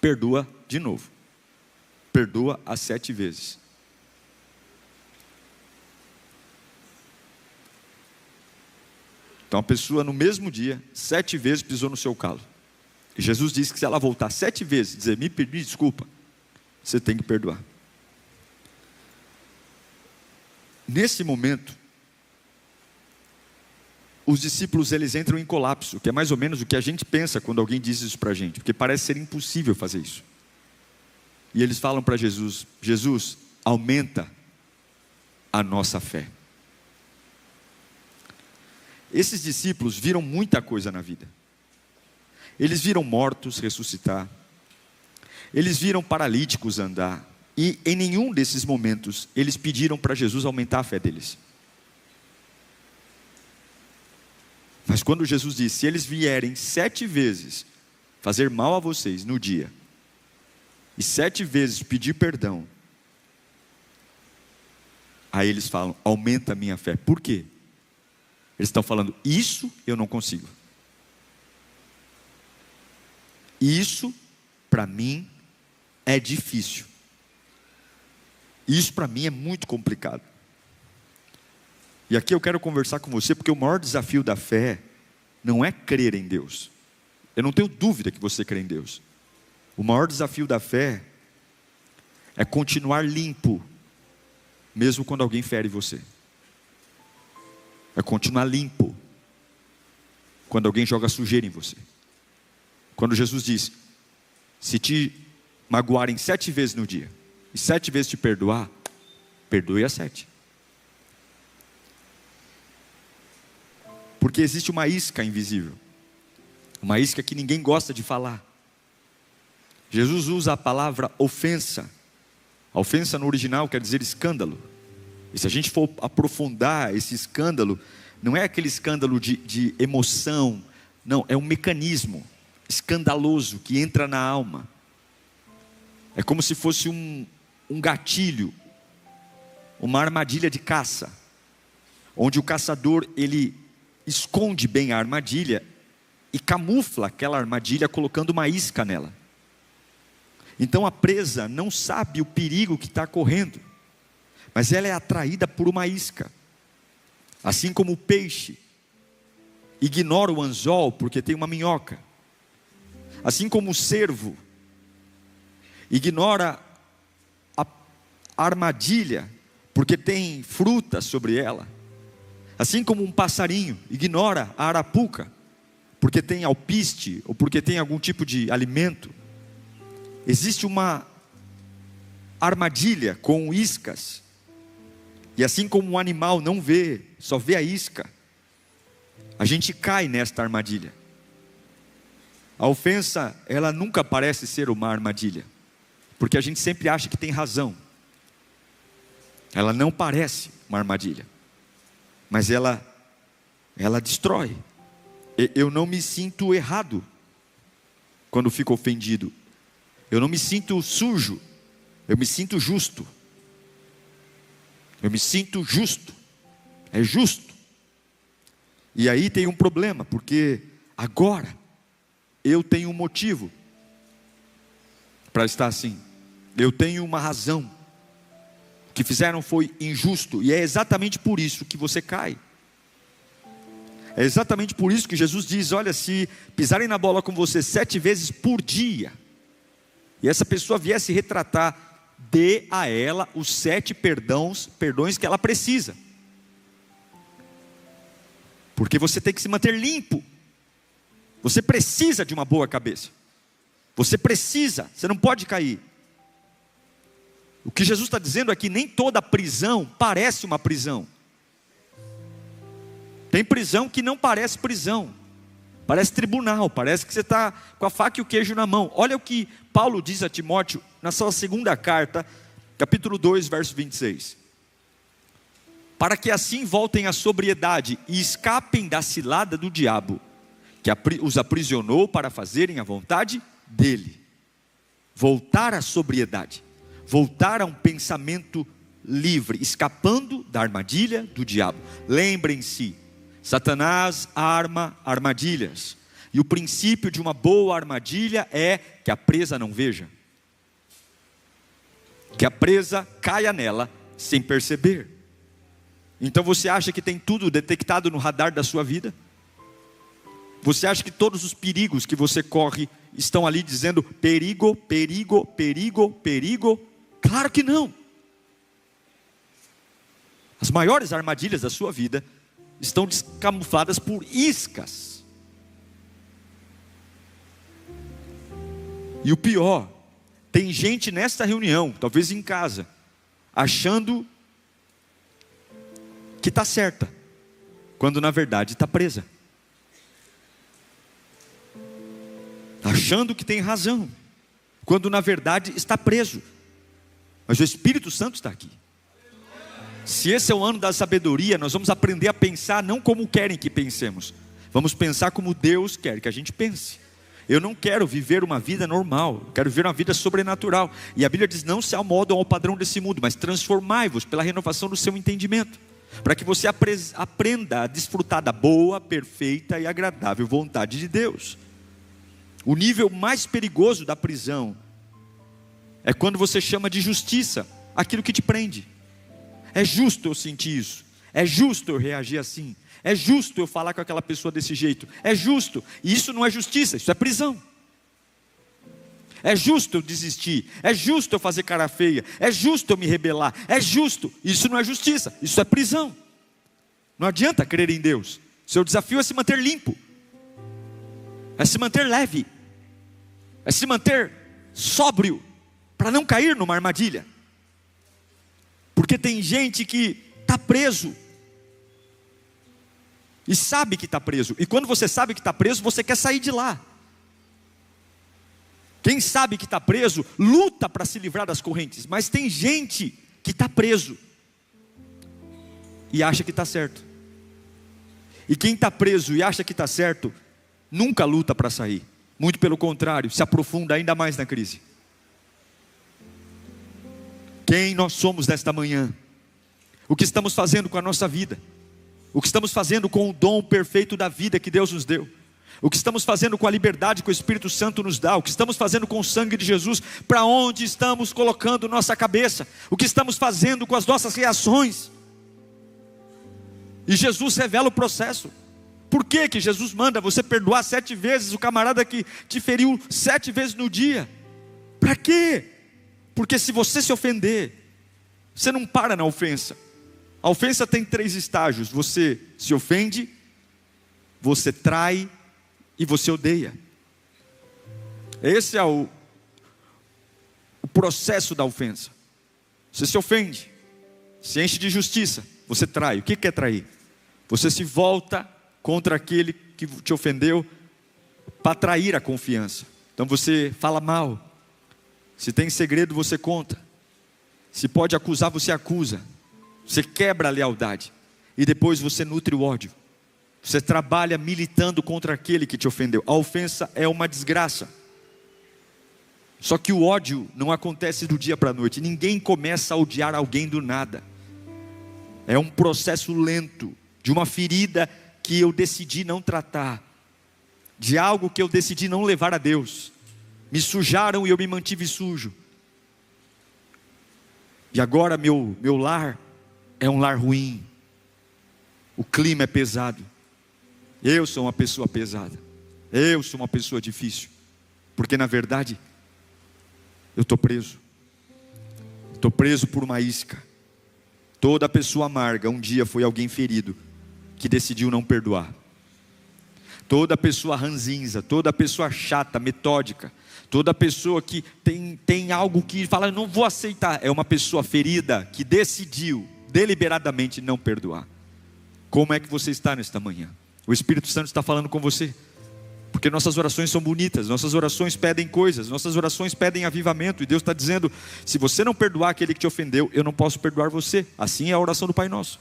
A: perdoa de novo. Perdoa as 7 vezes. Então a pessoa no mesmo dia, 7 vezes pisou no seu calo. E Jesus disse que se ela voltar 7 vezes e dizer, me desculpa, você tem que perdoar. Nesse momento, os discípulos eles entram em colapso, que é mais ou menos o que a gente pensa quando alguém diz isso para a gente, porque parece ser impossível fazer isso. E eles falam para Jesus, Jesus, aumenta a nossa fé. Esses discípulos viram muita coisa na vida. Eles viram mortos ressuscitar, eles viram paralíticos andar, e em nenhum desses momentos eles pediram para Jesus aumentar a fé deles. Mas quando Jesus disse: se eles vierem 7 vezes fazer mal a vocês no dia, e 7 vezes pedir perdão, aí eles falam: aumenta a minha fé. Por quê? Eles estão falando: isso eu não consigo. Isso para mim é difícil. Isso para mim é muito complicado. E aqui eu quero conversar com você, porque o maior desafio da fé não é crer em Deus. Eu não tenho dúvida que você crê em Deus. O maior desafio da fé é continuar limpo, mesmo quando alguém fere você. É continuar limpo quando alguém joga sujeira em você. Quando Jesus diz: se te magoarem 7 vezes no dia, e 7 vezes te perdoar, perdoe a 7. Porque existe uma isca invisível, uma isca que ninguém gosta de falar. Jesus usa a palavra ofensa. A ofensa no original quer dizer escândalo. E se a gente for aprofundar esse escândalo, não é aquele escândalo de emoção, não, é um mecanismo escandaloso que entra na alma. É como se fosse um gatilho, uma armadilha de caça, onde o caçador, ele esconde bem a armadilha e camufla aquela armadilha colocando uma isca nela. Então a presa não sabe o perigo que está correndo, mas ela é atraída por uma isca. Assim como o peixe ignora o anzol porque tem uma minhoca. Assim como o cervo ignora a armadilha porque tem fruta sobre ela. Assim como um passarinho ignora a arapuca porque tem alpiste ou porque tem algum tipo de alimento. Existe uma armadilha com iscas. E assim como um animal não vê, só vê a isca, a gente cai nesta armadilha. A ofensa, ela nunca parece ser uma armadilha, porque a gente sempre acha que tem razão. Ela não parece uma armadilha, mas ela destrói. Eu não me sinto errado quando fico ofendido. Eu não me sinto sujo, eu me sinto justo. Eu me sinto justo, é justo. E aí tem um problema, porque agora eu tenho um motivo para estar assim. Eu tenho uma razão. O que fizeram foi injusto, e é exatamente por isso que você cai. É exatamente por isso que Jesus diz: olha, se pisarem na bola com você 7 vezes por dia, e essa pessoa vier se retratar, dê a ela os 7 perdões que ela precisa. Porque você tem que se manter limpo. Você precisa de uma boa cabeça. Você precisa, você não pode cair. O que Jesus está dizendo é que nem toda prisão parece uma prisão. Tem prisão que não parece prisão. Parece tribunal, parece que você está com a faca e o queijo na mão. Olha o que Paulo diz a Timóteo na sua segunda carta, capítulo 2, verso 26. Para que assim voltem à sobriedade e escapem da cilada do diabo, que os aprisionou para fazerem a vontade dele. Voltar à sobriedade, voltar a um pensamento livre, escapando da armadilha do diabo. Lembrem-se, Satanás arma armadilhas, e o princípio de uma boa armadilha é que a presa não veja, que a presa caia nela sem perceber. Então você acha que tem tudo detectado no radar da sua vida? Você acha que todos os perigos que você corre estão ali dizendo perigo, perigo, perigo, perigo? Claro que não. As maiores armadilhas da sua vida estão camufladas por iscas. E o pior, tem gente nesta reunião, talvez em casa, achando que está certa, quando na verdade está presa. Achando que tem razão, quando na verdade está preso. Mas o Espírito Santo está aqui. Se esse é o ano da sabedoria, nós vamos aprender a pensar não como querem que pensemos. Vamos pensar como Deus quer que a gente pense. Eu não quero viver uma vida normal, eu quero viver uma vida sobrenatural. E a Bíblia diz: não se amoldam ao padrão desse mundo, mas transformai-vos pela renovação do seu entendimento, para que você aprenda a desfrutar da boa, perfeita e agradável vontade de Deus. O nível mais perigoso da prisão é quando você chama de justiça aquilo que te prende. É justo eu sentir isso, é justo eu reagir assim, é justo eu falar com aquela pessoa desse jeito, é justo. E isso não é justiça, isso é prisão. É justo eu desistir, é justo eu fazer cara feia, é justo eu me rebelar, é justo. Isso não é justiça, isso é prisão. Não adianta crer em Deus. Seu desafio é se manter limpo, é se manter leve, é se manter sóbrio, para não cair numa armadilha. Porque tem gente que está preso e sabe que está preso. E quando você sabe que está preso, você quer sair de lá. Quem sabe que está preso, luta para se livrar das correntes. Mas tem gente que está preso e acha que está certo. E quem está preso e acha que está certo, nunca luta para sair. Muito pelo contrário, se aprofunda ainda mais na crise. Quem nós somos nesta manhã? O que estamos fazendo com a nossa vida? O que estamos fazendo com o dom perfeito da vida que Deus nos deu? O que estamos fazendo com a liberdade que o Espírito Santo nos dá? O que estamos fazendo com o sangue de Jesus? Para onde estamos colocando nossa cabeça? O que estamos fazendo com as nossas reações? E Jesus revela o processo. Por que que Jesus manda você perdoar 7 vezes o camarada que te feriu 7 vezes no dia? Para quê? Porque se você se ofender, você não para na ofensa. A ofensa tem 3 estágios: você se ofende, você trai e você odeia. Esse é o processo da ofensa. Você se ofende, se enche de justiça, você trai. O que é trair? Você se volta contra aquele que te ofendeu para trair a confiança. Então você fala mal. Se tem segredo, você conta. Se pode acusar, você acusa. Você quebra a lealdade. E depois você nutre o ódio. Você trabalha militando contra aquele que te ofendeu. A ofensa é uma desgraça. Só que o ódio não acontece do dia para a noite. Ninguém começa a odiar alguém do nada. É um processo lento, de uma ferida que eu decidi não tratar, de algo que eu decidi não levar a Deus. Me sujaram e eu me mantive sujo. E agora meu lar é um lar ruim. O clima é pesado. Eu sou uma pessoa pesada. Eu sou uma pessoa difícil. Porque na verdade, eu estou preso. Estou preso por uma isca. Toda pessoa amarga um dia foi alguém ferido, que decidiu não perdoar. Toda pessoa ranzinza, toda pessoa chata, metódica, toda pessoa que tem algo que fala, não vou aceitar, é uma pessoa ferida, que decidiu deliberadamente não perdoar. Como é que você está nesta manhã? O Espírito Santo está falando com você, porque nossas orações são bonitas, nossas orações pedem coisas, nossas orações pedem avivamento, e Deus está dizendo, se você não perdoar aquele que te ofendeu, eu não posso perdoar você. Assim é a oração do Pai Nosso.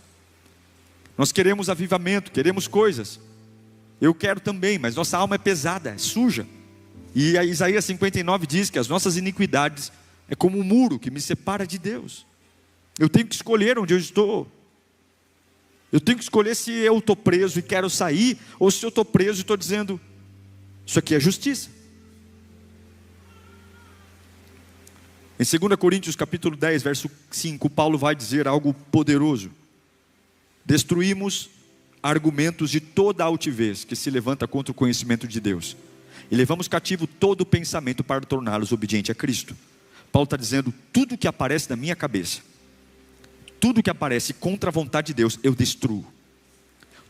A: Nós queremos avivamento, queremos coisas. Eu quero também, mas nossa alma é pesada, é suja. E a Isaías 59 diz que as nossas iniquidades é como um muro que me separa de Deus. Eu tenho que escolher onde eu estou. Eu tenho que escolher se eu estou preso e quero sair, ou se eu estou preso e estou dizendo, isso aqui é justiça. Em 2 Coríntios capítulo 10, verso 5, Paulo vai dizer algo poderoso. Destruímos argumentos de toda altivez que se levanta contra o conhecimento de Deus, e levamos cativo todo o pensamento para torná-los obedientes a Cristo. Paulo está dizendo, tudo que aparece na minha cabeça, tudo que aparece contra a vontade de Deus, eu destruo.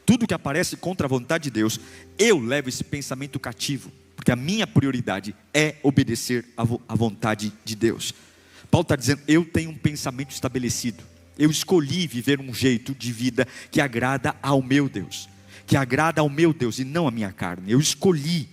A: Tudo que aparece contra a vontade de Deus, eu levo esse pensamento cativo, porque a minha prioridade é obedecer à vontade de Deus. Paulo está dizendo, eu tenho um pensamento estabelecido. Eu escolhi viver um jeito de vida que agrada ao meu Deus, que agrada ao meu Deus e não à minha carne. Eu escolhi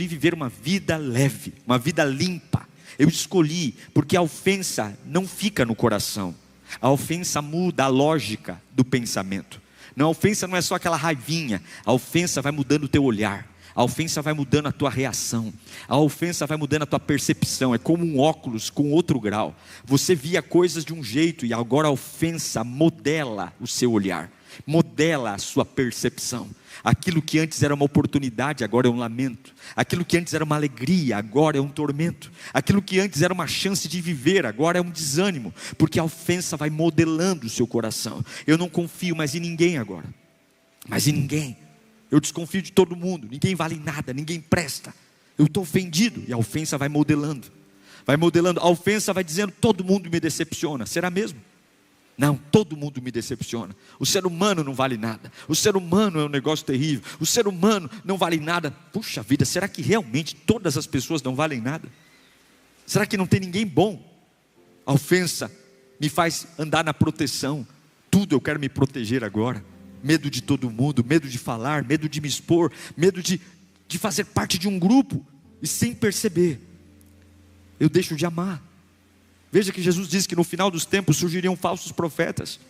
A: viver uma vida leve, uma vida limpa. Eu escolhi, porque a ofensa não fica no coração. A ofensa muda a lógica do pensamento. Não, a ofensa não é só aquela raivinha. A ofensa vai mudando o teu olhar. A ofensa vai mudando a tua reação. A ofensa vai mudando a tua percepção. É como um óculos com outro grau. Você via coisas de um jeito e agora a ofensa modela o seu olhar, modela a sua percepção. Aquilo que antes era uma oportunidade, agora é um lamento. Aquilo que antes era uma alegria, agora é um tormento. Aquilo que antes era uma chance de viver, agora é um desânimo. Porque a ofensa vai modelando o seu coração. Eu não confio mais em ninguém agora. Mas em ninguém. Eu desconfio de todo mundo, ninguém vale nada, ninguém presta. Eu estou ofendido e a ofensa vai modelando. Vai modelando, a ofensa vai dizendo, todo mundo me decepciona. Será mesmo? Não, todo mundo me decepciona. O ser humano não vale nada. O ser humano é um negócio terrível. O ser humano não vale nada. Puxa vida, será que realmente todas as pessoas não valem nada? Será que não tem ninguém bom? A ofensa me faz andar na proteção. Tudo eu quero me proteger agora. Medo de todo mundo, medo de falar, medo de me expor, medo de fazer parte de um grupo. E sem perceber, eu deixo de amar. Veja que Jesus disse que no final dos tempos surgiriam falsos profetas.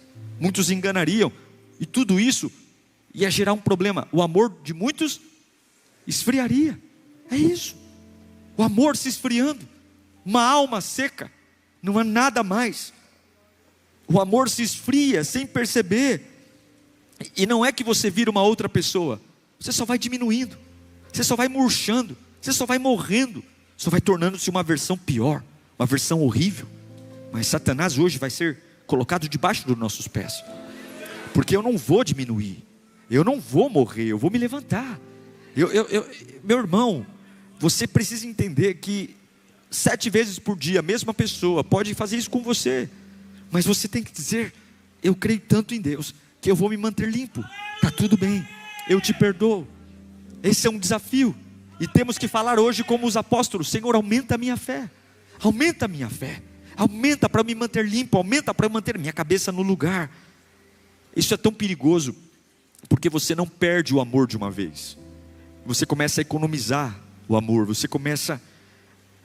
A: Muitos enganariam. E tudo isso ia gerar um problema. O amor de muitos esfriaria. É isso. O amor se esfriando. Uma alma seca. Não há nada mais. O amor se esfria sem perceber. E não é que você vira uma outra pessoa. Você só vai diminuindo. Você só vai murchando. Você só vai morrendo. Só vai tornando-se uma versão pior. Uma versão horrível. Mas Satanás hoje vai ser colocado debaixo dos nossos pés. Porque eu não vou diminuir. Eu não vou morrer. Eu vou me levantar. Meu irmão, você precisa entender que 7 vezes por dia a mesma pessoa pode fazer isso com você. Mas você tem que dizer, eu creio tanto em Deus, que eu vou me manter limpo. Está tudo bem, eu te perdoo. Esse é um desafio. E temos que falar hoje como os apóstolos, Senhor, aumenta a minha fé. Aumenta a minha fé. Aumenta para me manter limpo. Aumenta para eu manter minha cabeça no lugar. Isso é tão perigoso, porque você não perde o amor de uma vez. Você começa a economizar o amor. Você começa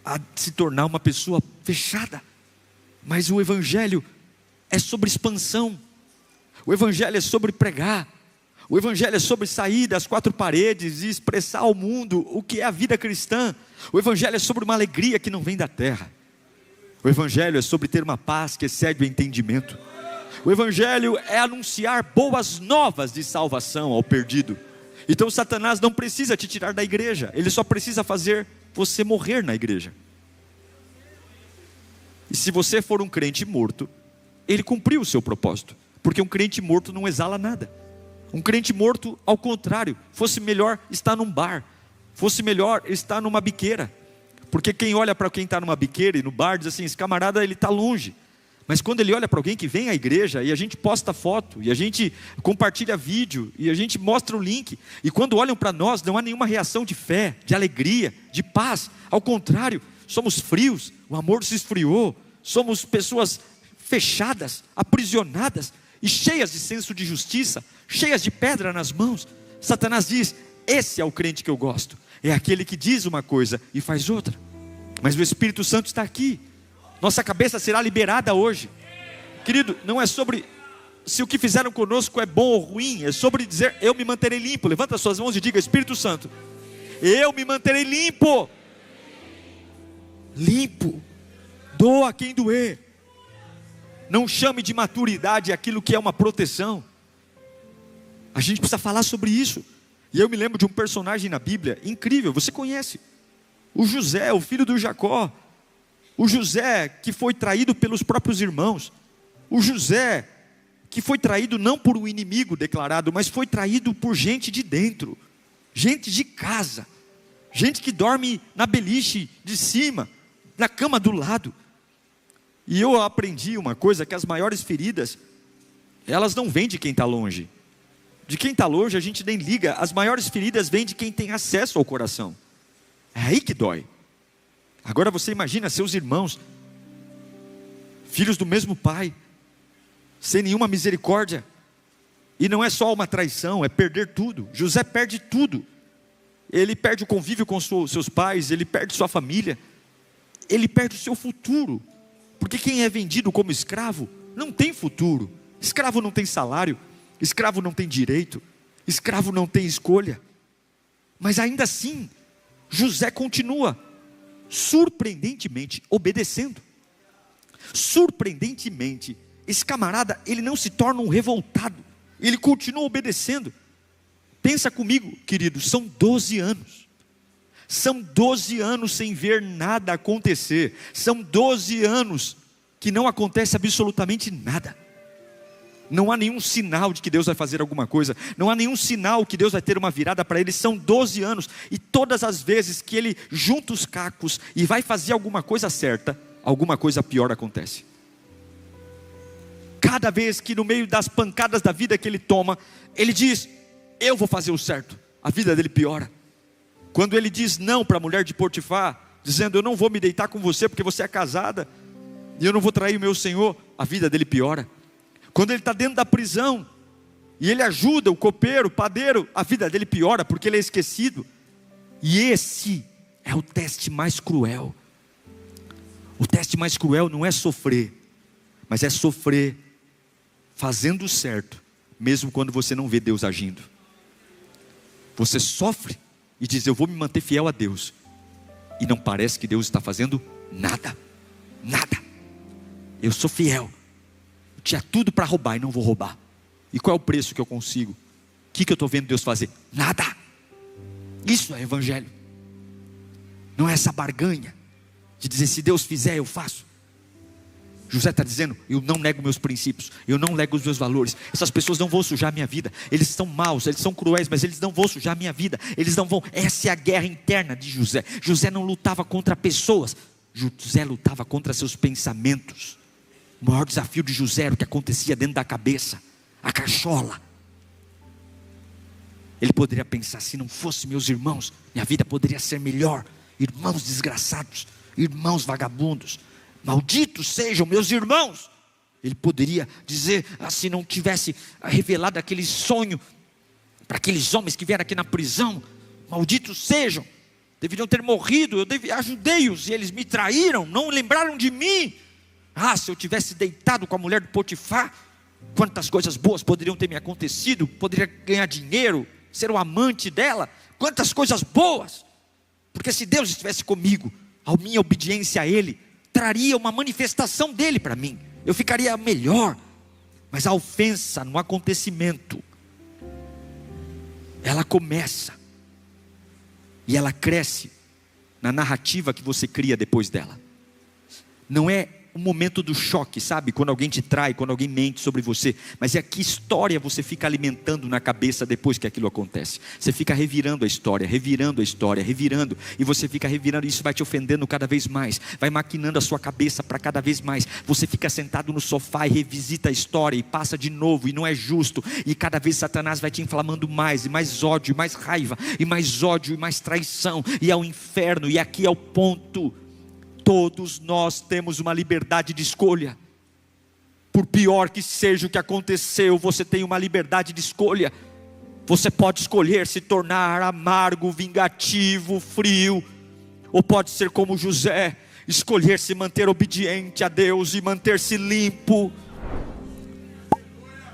A: a se tornar uma pessoa fechada. Mas o Evangelho é sobre expansão. O Evangelho é sobre pregar. O Evangelho é sobre sair das 4 paredes e expressar ao mundo o que é a vida cristã. O Evangelho é sobre uma alegria que não vem da terra. O Evangelho é sobre ter uma paz que excede o entendimento. O Evangelho é anunciar boas novas de salvação ao perdido. Então Satanás não precisa te tirar da igreja. Ele só precisa fazer você morrer na igreja. E se você for um crente morto, ele cumpriu o seu propósito. Porque um crente morto não exala nada. Um crente morto, ao contrário, fosse melhor estar num bar, fosse melhor estar numa biqueira. Porque quem olha para quem está numa biqueira e no bar diz assim, esse camarada ele está longe. Mas quando ele olha para alguém que vem à igreja, e a gente posta foto, e a gente compartilha vídeo, e a gente mostra o link, e quando olham para nós, não há nenhuma reação de fé, de alegria, de paz. Ao contrário, somos frios, o amor se esfriou, somos pessoas fechadas, aprisionadas, e cheias de senso de justiça, cheias de pedra nas mãos. Satanás diz, esse é o crente que eu gosto. É aquele que diz uma coisa e faz outra. Mas o Espírito Santo está aqui. Nossa cabeça será liberada hoje. Querido, não é sobre se o que fizeram conosco é bom ou ruim. É sobre dizer, eu me manterei limpo. Levanta as suas mãos e diga, Espírito Santo, eu me manterei limpo. Limpo. Doa quem doer. Não chame de maturidade aquilo que é uma proteção. A gente precisa falar sobre isso. E eu me lembro de um personagem na Bíblia incrível, você conhece. O José, o filho do Jacó. O José que foi traído pelos próprios irmãos. O José que foi traído não por um inimigo declarado, mas foi traído por gente de dentro. Gente de casa. Gente que dorme na beliche de cima, na cama do lado. E eu aprendi uma coisa, que as maiores feridas, elas não vêm de quem está longe. De quem está longe a gente nem liga. As maiores feridas vêm de quem tem acesso ao coração. É aí que dói. Agora você imagina seus irmãos, filhos do mesmo pai, sem nenhuma misericórdia. E não é só uma traição, é perder tudo. José perde tudo. Ele perde o convívio com seus pais, ele perde sua família, ele perde o seu futuro. Porque quem é vendido como escravo não tem futuro. Escravo não tem salário. escravo não tem direito, escravo não tem escolha. Mas ainda assim, José continua surpreendentemente obedecendo. Surpreendentemente, esse camarada, ele não se torna um revoltado, ele continua obedecendo. Pensa comigo, querido, são 12 anos. São 12 anos sem ver nada acontecer. São 12 anos que não acontece absolutamente nada. Não há nenhum sinal de que Deus vai fazer alguma coisa. Não há nenhum sinal que Deus vai ter uma virada para ele. São 12 anos. E todas as vezes que ele junta os cacos e vai fazer alguma coisa certa, alguma coisa pior acontece. Cada vez que no meio das pancadas da vida que ele toma, ele diz, eu vou fazer o certo, a vida dele piora. Quando ele diz não para a mulher de Potifar, dizendo, eu não vou me deitar com você porque você é casada, e eu não vou trair o meu senhor, a vida dele piora. Quando ele está dentro da prisão, e ele ajuda o copeiro, o padeiro, a vida dele piora, porque ele é esquecido. E esse é o teste mais cruel. O teste mais cruel não é sofrer, mas é sofrer fazendo o certo, mesmo quando você não vê Deus agindo. Você sofre e diz, eu vou me manter fiel a Deus, e não parece que Deus está fazendo nada. Nada. Eu sou fiel, eu tinha tudo para roubar e não vou roubar. E qual é o preço que eu consigo? O que eu estou vendo Deus fazer? Nada. Isso é evangelho. Não é essa barganha de dizer, se Deus fizer eu faço. José está dizendo, eu não nego meus princípios, eu não nego os meus valores. Essas pessoas não vão sujar a minha vida. Eles são maus, eles são cruéis, mas eles não vão sujar a minha vida. Eles não vão. Essa é a guerra interna de José. José não lutava contra pessoas, José lutava contra seus pensamentos. O maior desafio de José era o que acontecia dentro da cabeça, a cachola. Ele poderia pensar, se não fosse meus irmãos, minha vida poderia ser melhor. Irmãos desgraçados, irmãos vagabundos, malditos sejam meus irmãos. Ele poderia dizer, se não tivesse revelado aquele sonho para aqueles homens que vieram aqui na prisão, malditos sejam, deveriam ter morrido, eu ajudei-os e eles me traíram, não lembraram de mim. Se eu tivesse deitado com a mulher do Potifar, quantas coisas boas poderiam ter me acontecido. Poderia ganhar dinheiro, ser o amante dela, quantas coisas boas. Porque se Deus estivesse comigo, a minha obediência a Ele traria uma manifestação dele para mim, eu ficaria melhor. Mas a ofensa no acontecimento, ela começa e ela cresce na narrativa que você cria depois dela. Não é o momento do choque, sabe? Quando alguém te trai, quando alguém mente sobre você. Mas é que história você fica alimentando na cabeça depois que aquilo acontece. Você fica revirando a história, revirando. E você fica revirando, e isso vai te ofendendo cada vez mais. Vai maquinando a sua cabeça para cada vez mais. Você fica sentado no sofá e revisita a história, e passa de novo, e não é justo. E cada vez Satanás vai te inflamando mais, e mais ódio, e mais raiva, e mais ódio, e mais traição. E é o inferno, e aqui é o ponto. Todos nós temos uma liberdade de escolha. Por pior que seja o que aconteceu, você tem uma liberdade de escolha. Você pode escolher se tornar amargo, vingativo, frio, ou pode ser como José, escolher se manter obediente a Deus e manter-se limpo.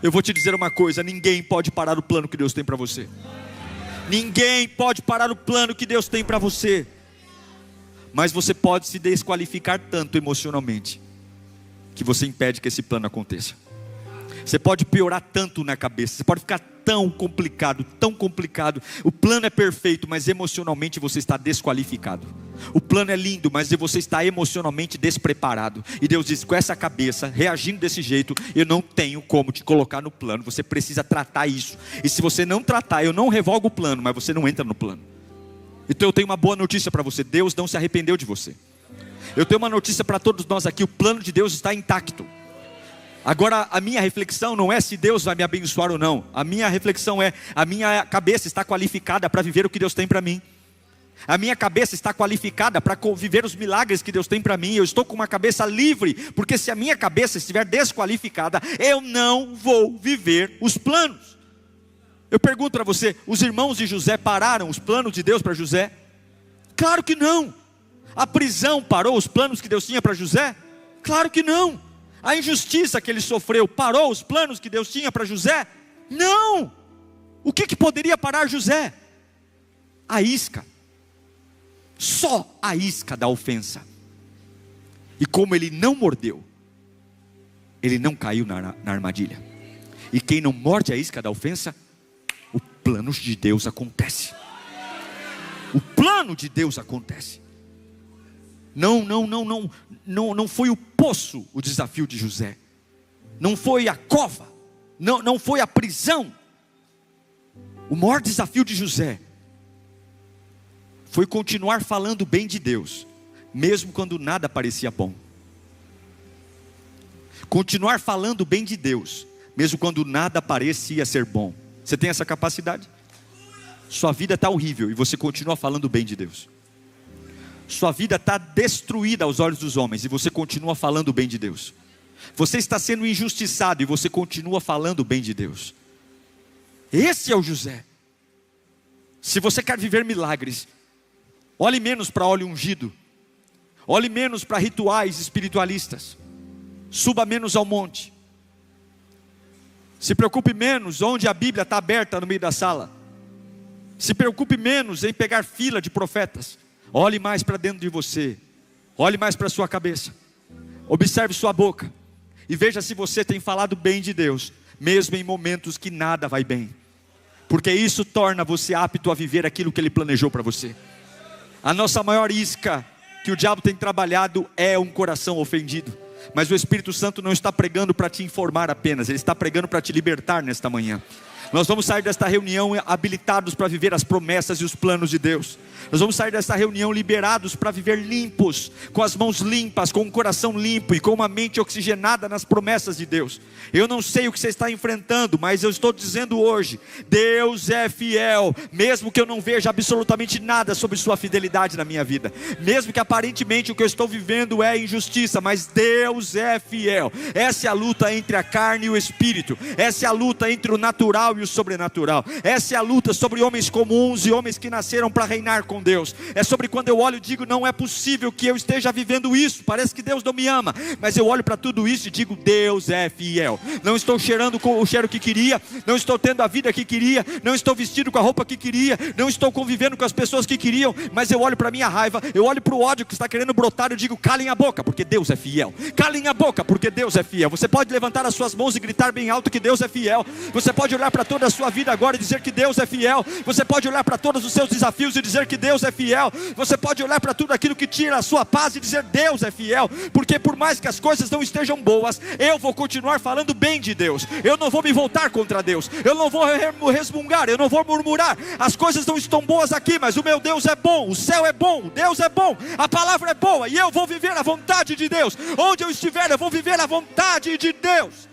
A: Eu vou te dizer uma coisa, ninguém pode parar o plano que Deus tem para você. Ninguém pode parar o plano que Deus tem para você. Mas você pode se desqualificar tanto emocionalmente, que você impede que esse plano aconteça. Você pode piorar tanto na cabeça, você pode ficar tão complicado. O plano é perfeito, mas emocionalmente você está desqualificado. O plano é lindo, mas você está emocionalmente despreparado. E Deus diz, com essa cabeça, reagindo desse jeito, eu não tenho como te colocar no plano. Você precisa tratar isso. E se você não tratar, eu não revogo o plano, mas você não entra no plano. Então eu tenho uma boa notícia para você, Deus não se arrependeu de você. Eu tenho uma notícia para todos nós aqui, o plano de Deus está intacto. Agora a minha reflexão não é se Deus vai me abençoar ou não. A minha reflexão é, a minha cabeça está qualificada para viver o que Deus tem para mim. A minha cabeça está qualificada para viver os milagres que Deus tem para mim. Eu estou com uma cabeça livre, porque se a minha cabeça estiver desqualificada, eu não vou viver os planos. Eu pergunto para você, os irmãos de José pararam os planos de Deus para José? Claro que não. A prisão parou os planos que Deus tinha para José? Claro que não. A injustiça que ele sofreu parou os planos que Deus tinha para José? Não! O que poderia parar José? A isca. Só a isca da ofensa. E como ele não mordeu, ele não caiu na armadilha. E quem não morde a isca da ofensa, o plano de Deus acontece. O plano de Deus acontece. Não foi o poço o desafio de José. Não foi a cova. Não foi a prisão. O maior desafio de José foi continuar falando bem de Deus, mesmo quando nada parecia bom. Continuar falando bem de Deus, mesmo quando nada parecia ser bom. Você tem essa capacidade? Sua vida está horrível e você continua falando bem de Deus. Sua vida está destruída aos olhos dos homens e você continua falando bem de Deus. Você está sendo injustiçado e você continua falando bem de Deus. Esse é o José. Se você quer viver milagres, olhe menos para óleo ungido, olhe menos para rituais espiritualistas, suba menos ao monte, se preocupe menos onde a Bíblia está aberta no meio da sala, se preocupe menos em pegar fila de profetas, olhe mais para dentro de você, olhe mais para a sua cabeça, observe sua boca, e veja se você tem falado bem de Deus, mesmo em momentos que nada vai bem, porque isso torna você apto a viver aquilo que Ele planejou para você. A nossa maior isca que o diabo tem trabalhado é um coração ofendido. Mas o Espírito Santo não está pregando para te informar apenas, ele está pregando para te libertar nesta manhã. Nós vamos sair desta reunião habilitados para viver as promessas e os planos de Deus. Nós vamos sair desta reunião liberados para viver limpos, com as mãos limpas, com o coração limpo e com uma mente oxigenada nas promessas de Deus. Eu não sei o que você está enfrentando, mas eu estou dizendo hoje, Deus é fiel, mesmo que eu não veja absolutamente nada sobre sua fidelidade na minha vida, mesmo que aparentemente o que eu estou vivendo é injustiça, mas Deus é fiel. Essa é a luta entre a carne e o espírito, essa é a luta entre o natural e o sobrenatural, essa é a luta sobre homens comuns e homens que nasceram para reinar com Deus. É sobre quando eu olho e digo, não é possível que eu esteja vivendo isso, parece que Deus não me ama, mas eu olho para tudo isso e digo, Deus é fiel. Não estou cheirando com o cheiro que queria, não estou tendo a vida que queria, não estou vestido com a roupa que queria, não estou convivendo com as pessoas que queriam, mas eu olho para a minha raiva, eu olho para o ódio que está querendo brotar e eu digo, calem a boca, porque Deus é fiel. Calem a boca, porque Deus é fiel. Você pode levantar as suas mãos e gritar bem alto que Deus é fiel. Você pode olhar para toda a sua vida agora e dizer que Deus é fiel. Você pode olhar para todos os seus desafios e dizer que Deus é fiel. Você pode olhar para tudo aquilo que tira a sua paz e dizer Deus é fiel, porque por mais que as coisas não estejam boas, eu vou continuar falando bem de Deus. Eu não vou me voltar contra Deus, eu não vou resmungar, eu não vou murmurar. As coisas não estão boas aqui, mas o meu Deus é bom, o céu é bom, Deus é bom, a palavra é boa e eu vou viver a vontade de Deus. Onde eu estiver, eu vou viver a vontade de Deus.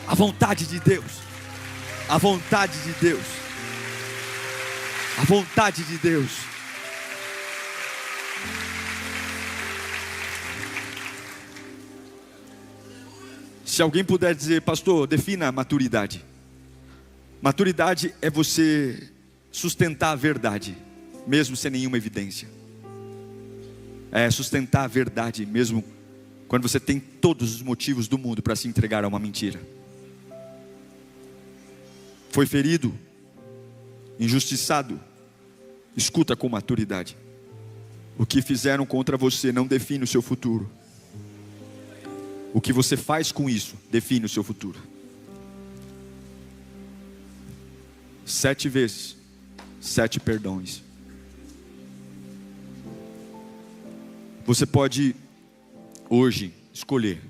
A: A vontade de Deus. A vontade de Deus. A vontade de Deus. Se alguém puder dizer, pastor, defina a maturidade. Maturidade é você sustentar a verdade, mesmo sem nenhuma evidência. É sustentar a verdade, mesmo quando você tem todos os motivos do mundo para se entregar a uma mentira. Foi ferido, injustiçado, escuta com maturidade. O que fizeram contra você não define o seu futuro. O que você faz com isso define o seu futuro. 7 vezes 7 perdões. Você pode hoje escolher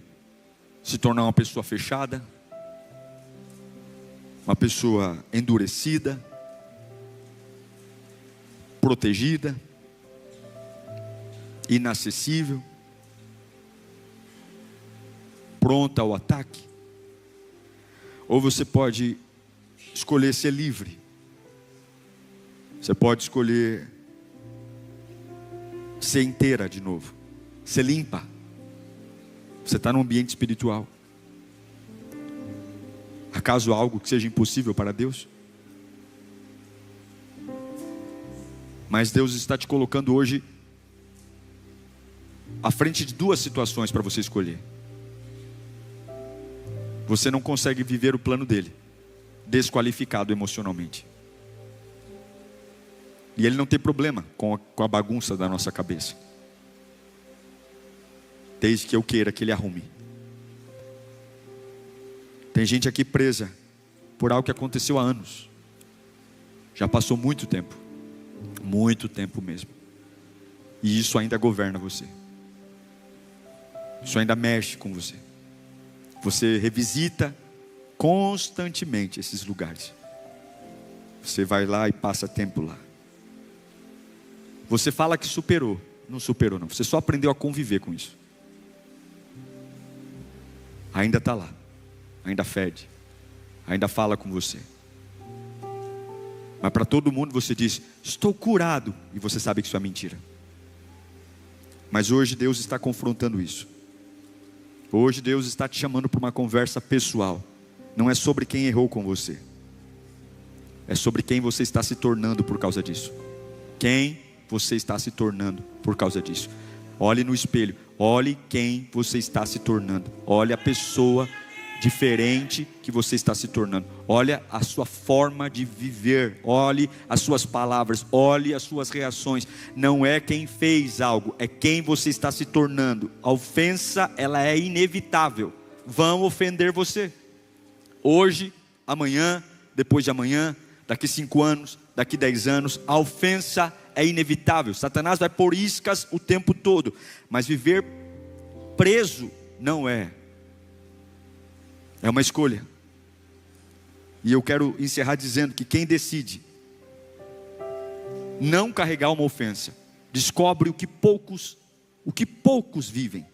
A: se tornar uma pessoa fechada, uma pessoa endurecida, protegida, inacessível, pronta ao ataque. Ou você pode escolher ser livre. Você pode escolher ser inteira de novo, ser limpa. Você está num ambiente espiritual. Acaso há algo que seja impossível para Deus? Mas Deus está te colocando hoje à frente de 2 situações para você escolher. Você não consegue viver o plano dele desqualificado emocionalmente. E ele não tem problema com a bagunça da nossa cabeça, desde que eu queira que ele arrume. Tem gente aqui presa por algo que aconteceu há anos. Já passou muito tempo mesmo. E isso ainda governa você. Isso ainda mexe com você. Você revisita constantemente esses lugares. Você vai lá e passa tempo lá. Você fala que superou. Não superou não. Você só aprendeu a conviver com isso. Ainda está lá. Ainda fede. Ainda fala com você. Mas para todo mundo você diz: estou curado. E você sabe que isso é mentira. Mas hoje Deus está confrontando isso. Hoje Deus está te chamando para uma conversa pessoal. Não é sobre quem errou com você. É sobre quem você está se tornando por causa disso. Quem você está se tornando por causa disso. Olhe no espelho. Olhe quem você está se tornando. Olhe a pessoa diferente que você está se tornando. Olha a sua forma de viver. Olhe as suas palavras. Olhe as suas reações. Não é quem fez algo, é quem você está se tornando. A ofensa, ela é inevitável. Vão ofender você. Hoje, amanhã, depois de amanhã, daqui 5 anos, daqui 10 anos, a ofensa é inevitável. Satanás vai pôr iscas o tempo todo. Mas viver preso não é. É uma escolha. E eu quero encerrar dizendo que quem decide não carregar uma ofensa, descobre o que poucos vivem.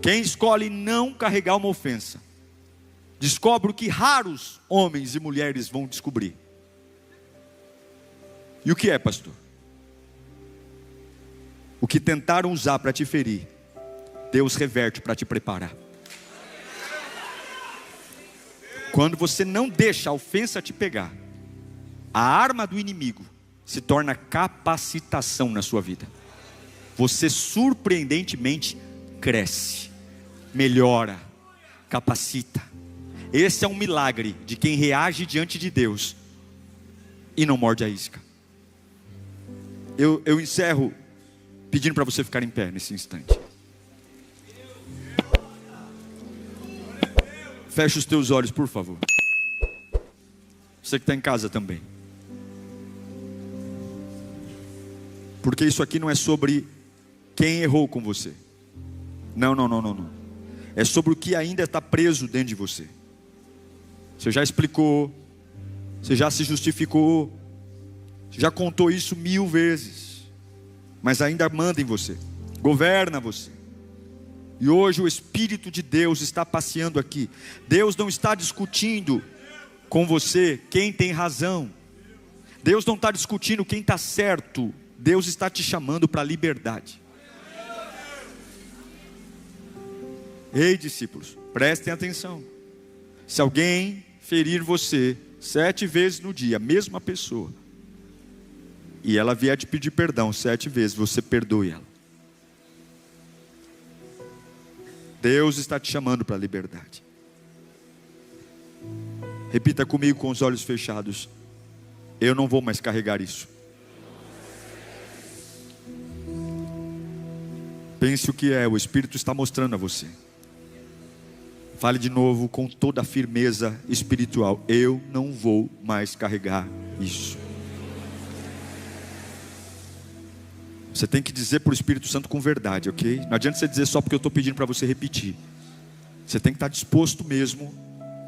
A: Quem escolhe não carregar uma ofensa, descobre o que raros homens e mulheres vão descobrir. E o que é, pastor? O que tentaram usar para te ferir, Deus reverte para te preparar. Quando você não deixa a ofensa te pegar, a arma do inimigo se torna capacitação na sua vida. Você surpreendentemente cresce, melhora, capacita. Esse é um milagre de quem reage diante de Deus e não morde a isca. Eu encerro pedindo para você ficar em pé nesse instante. Feche os teus olhos, por favor. Você que está em casa também. Porque isso aqui não é sobre quem errou com você. Não. É sobre o que ainda está preso dentro de você. Você já explicou. Você já se justificou. Você já contou isso 1000 vezes. Mas ainda manda em você. Governa você. E hoje o Espírito de Deus está passeando aqui. Deus não está discutindo com você quem tem razão. Deus não está discutindo quem está certo. Deus está te chamando para a liberdade. Ei, discípulos, prestem atenção. Se alguém ferir você 7 vezes no dia, a mesma pessoa, e ela vier te pedir perdão 7 vezes, você perdoe ela. Deus está te chamando para a liberdade. Repita comigo com os olhos fechados: eu não vou mais carregar isso. Pense o que é, o Espírito está mostrando a você. Fale de novo com toda a firmeza espiritual: eu não vou mais carregar isso. Você tem que dizer para o Espírito Santo com verdade, ok? Não adianta você dizer só porque eu estou pedindo para você repetir. Você tem que estar disposto mesmo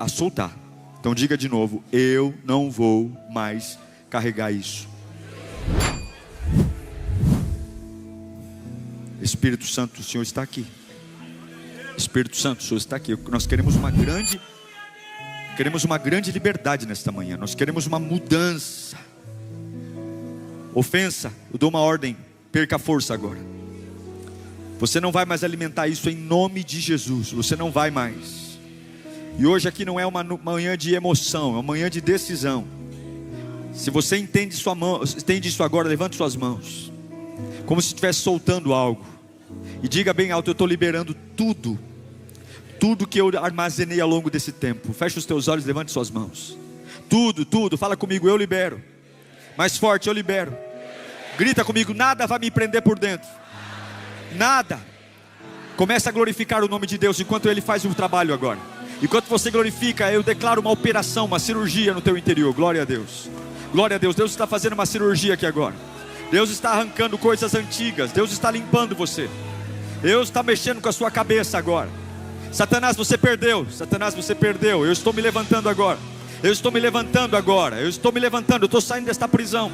A: a soltar. Então diga de novo: eu não vou mais carregar isso. Espírito Santo, o Senhor está aqui. Espírito Santo, o Senhor está aqui. Nós queremos uma grande liberdade nesta manhã. Nós queremos uma mudança. Ofensa, eu dou uma ordem: perca a força agora. Você não vai mais alimentar isso em nome de Jesus. Você não vai mais. E hoje aqui não é uma manhã de emoção, é uma manhã de decisão. Se você entende isso agora, levante suas mãos, como se estivesse soltando algo, e diga bem alto: eu estou liberando tudo tudo que eu armazenei ao longo desse tempo. Fecha os teus olhos, levante suas mãos. Tudo, fala comigo, eu libero. Mais forte, eu libero. Grita comigo, nada vai me prender por dentro. Nada. Começa a glorificar o nome de Deus enquanto Ele faz o trabalho agora. Enquanto você glorifica, eu declaro uma operação, uma cirurgia no teu interior. Glória a Deus. Glória a Deus. Deus está fazendo uma cirurgia aqui agora. Deus está arrancando coisas antigas. Deus está limpando você. Deus está mexendo com a sua cabeça agora. Satanás, você perdeu. Satanás, você perdeu. Eu estou me levantando agora. Eu estou me levantando agora. Eu estou me levantando. Eu estou saindo desta prisão.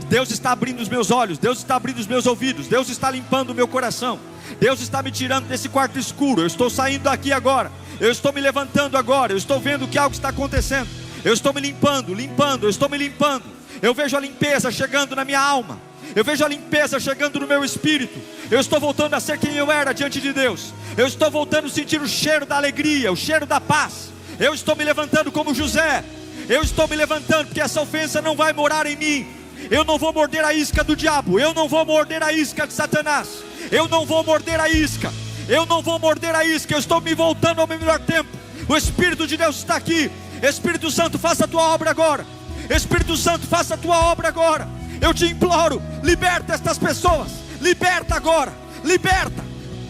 A: Deus está abrindo os meus olhos. Deus está abrindo os meus ouvidos. Deus está limpando o meu coração. Deus está me tirando desse quarto escuro. Eu estou saindo daqui agora. Eu estou me levantando agora. Eu estou vendo que algo está acontecendo. Eu estou me limpando. Eu estou me limpando. Eu vejo a limpeza chegando na minha alma. Eu vejo a limpeza chegando no meu espírito. Eu estou voltando a ser quem eu era diante de Deus. Eu estou voltando a sentir o cheiro da alegria, o cheiro da paz. Eu estou me levantando como José. Eu estou me levantando porque essa ofensa não vai morar em mim. Eu não vou morder a isca do diabo. Eu não vou morder a isca de Satanás. Eu não vou morder a isca. Eu não vou morder a isca. Eu estou me voltando ao meu melhor tempo. O Espírito de Deus está aqui. Espírito Santo, faça a tua obra agora. Espírito Santo, faça a tua obra agora. Eu te imploro, liberta estas pessoas. Liberta agora, liberta.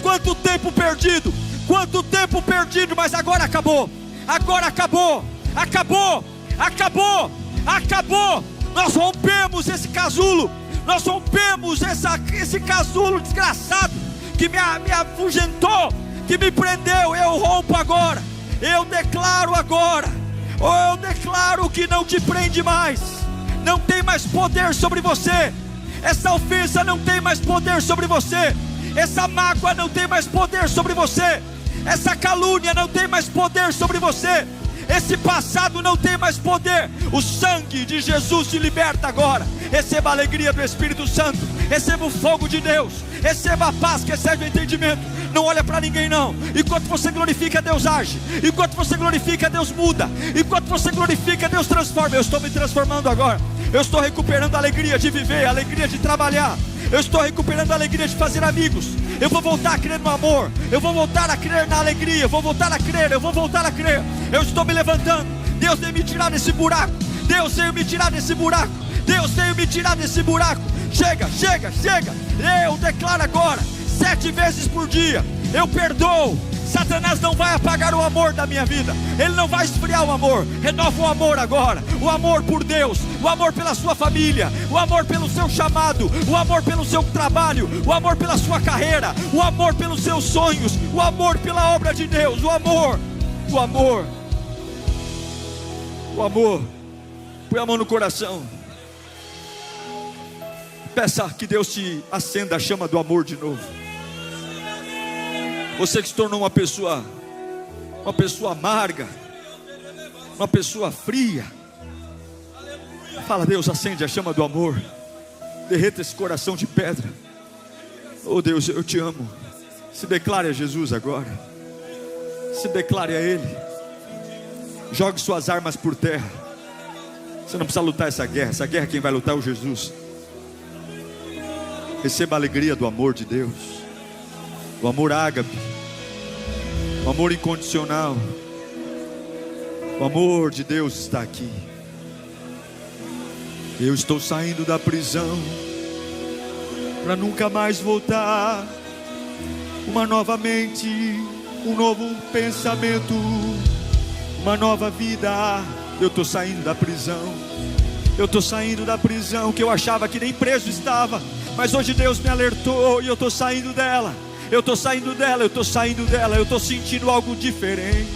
A: Quanto tempo perdido, mas agora acabou. Agora acabou, acabou, acabou, acabou. Nós rompemos esse casulo. Nós rompemos esse casulo desgraçado que me afugentou, que me prendeu. Eu rompo agora. Eu declaro agora. Eu declaro que não te prende mais. Não tem mais poder sobre você. Essa ofensa não tem mais poder sobre você. Essa mágoa não tem mais poder sobre você. Essa calúnia não tem mais poder sobre você. Esse passado não tem mais poder. O sangue de Jesus te liberta agora. Receba a alegria do Espírito Santo. Receba o fogo de Deus. Receba a paz que excede o entendimento. Não olha para ninguém não. Enquanto você glorifica, Deus age. Enquanto você glorifica, Deus muda. Enquanto você glorifica, Deus transforma. Eu estou me transformando agora. Eu estou recuperando a alegria de viver, a alegria de trabalhar. Eu estou recuperando a alegria de fazer amigos. Eu vou voltar a crer no amor. Eu vou voltar a crer na alegria. Eu vou voltar a crer. Eu estou me levantando. Deus veio me tirar desse buraco. Deus veio me tirar desse buraco. Chega. Eu declaro agora, 7 vezes por dia, eu perdoo. Satanás não vai apagar o amor da minha vida. Ele não vai esfriar o amor. Renova o amor agora. O amor por Deus. O amor pela sua família. O amor pelo seu chamado. O amor pelo seu trabalho. O amor pela sua carreira. O amor pelos seus sonhos. O amor pela obra de Deus. O amor. Põe a mão no coração. Peça que Deus te acenda a chama do amor de novo. Você que se tornou uma pessoa amarga, uma pessoa fria, fala: Deus, acende a chama do amor, derreta esse coração de pedra. Oh Deus, eu te amo. Se declare a Jesus agora. Se declare a Ele. Jogue suas armas por terra. Você não precisa lutar essa guerra quem vai lutar é o Jesus. Receba a alegria do amor de Deus. O amor ágape, o amor incondicional. O amor de Deus está aqui. Eu estou saindo da prisão para nunca mais voltar. Uma nova mente, um novo pensamento, uma nova vida. Eu estou saindo da prisão. Eu estou saindo da prisão que eu achava que nem preso estava, mas hoje Deus me alertou e eu estou saindo dela. Eu estou saindo dela. Eu estou sentindo algo diferente.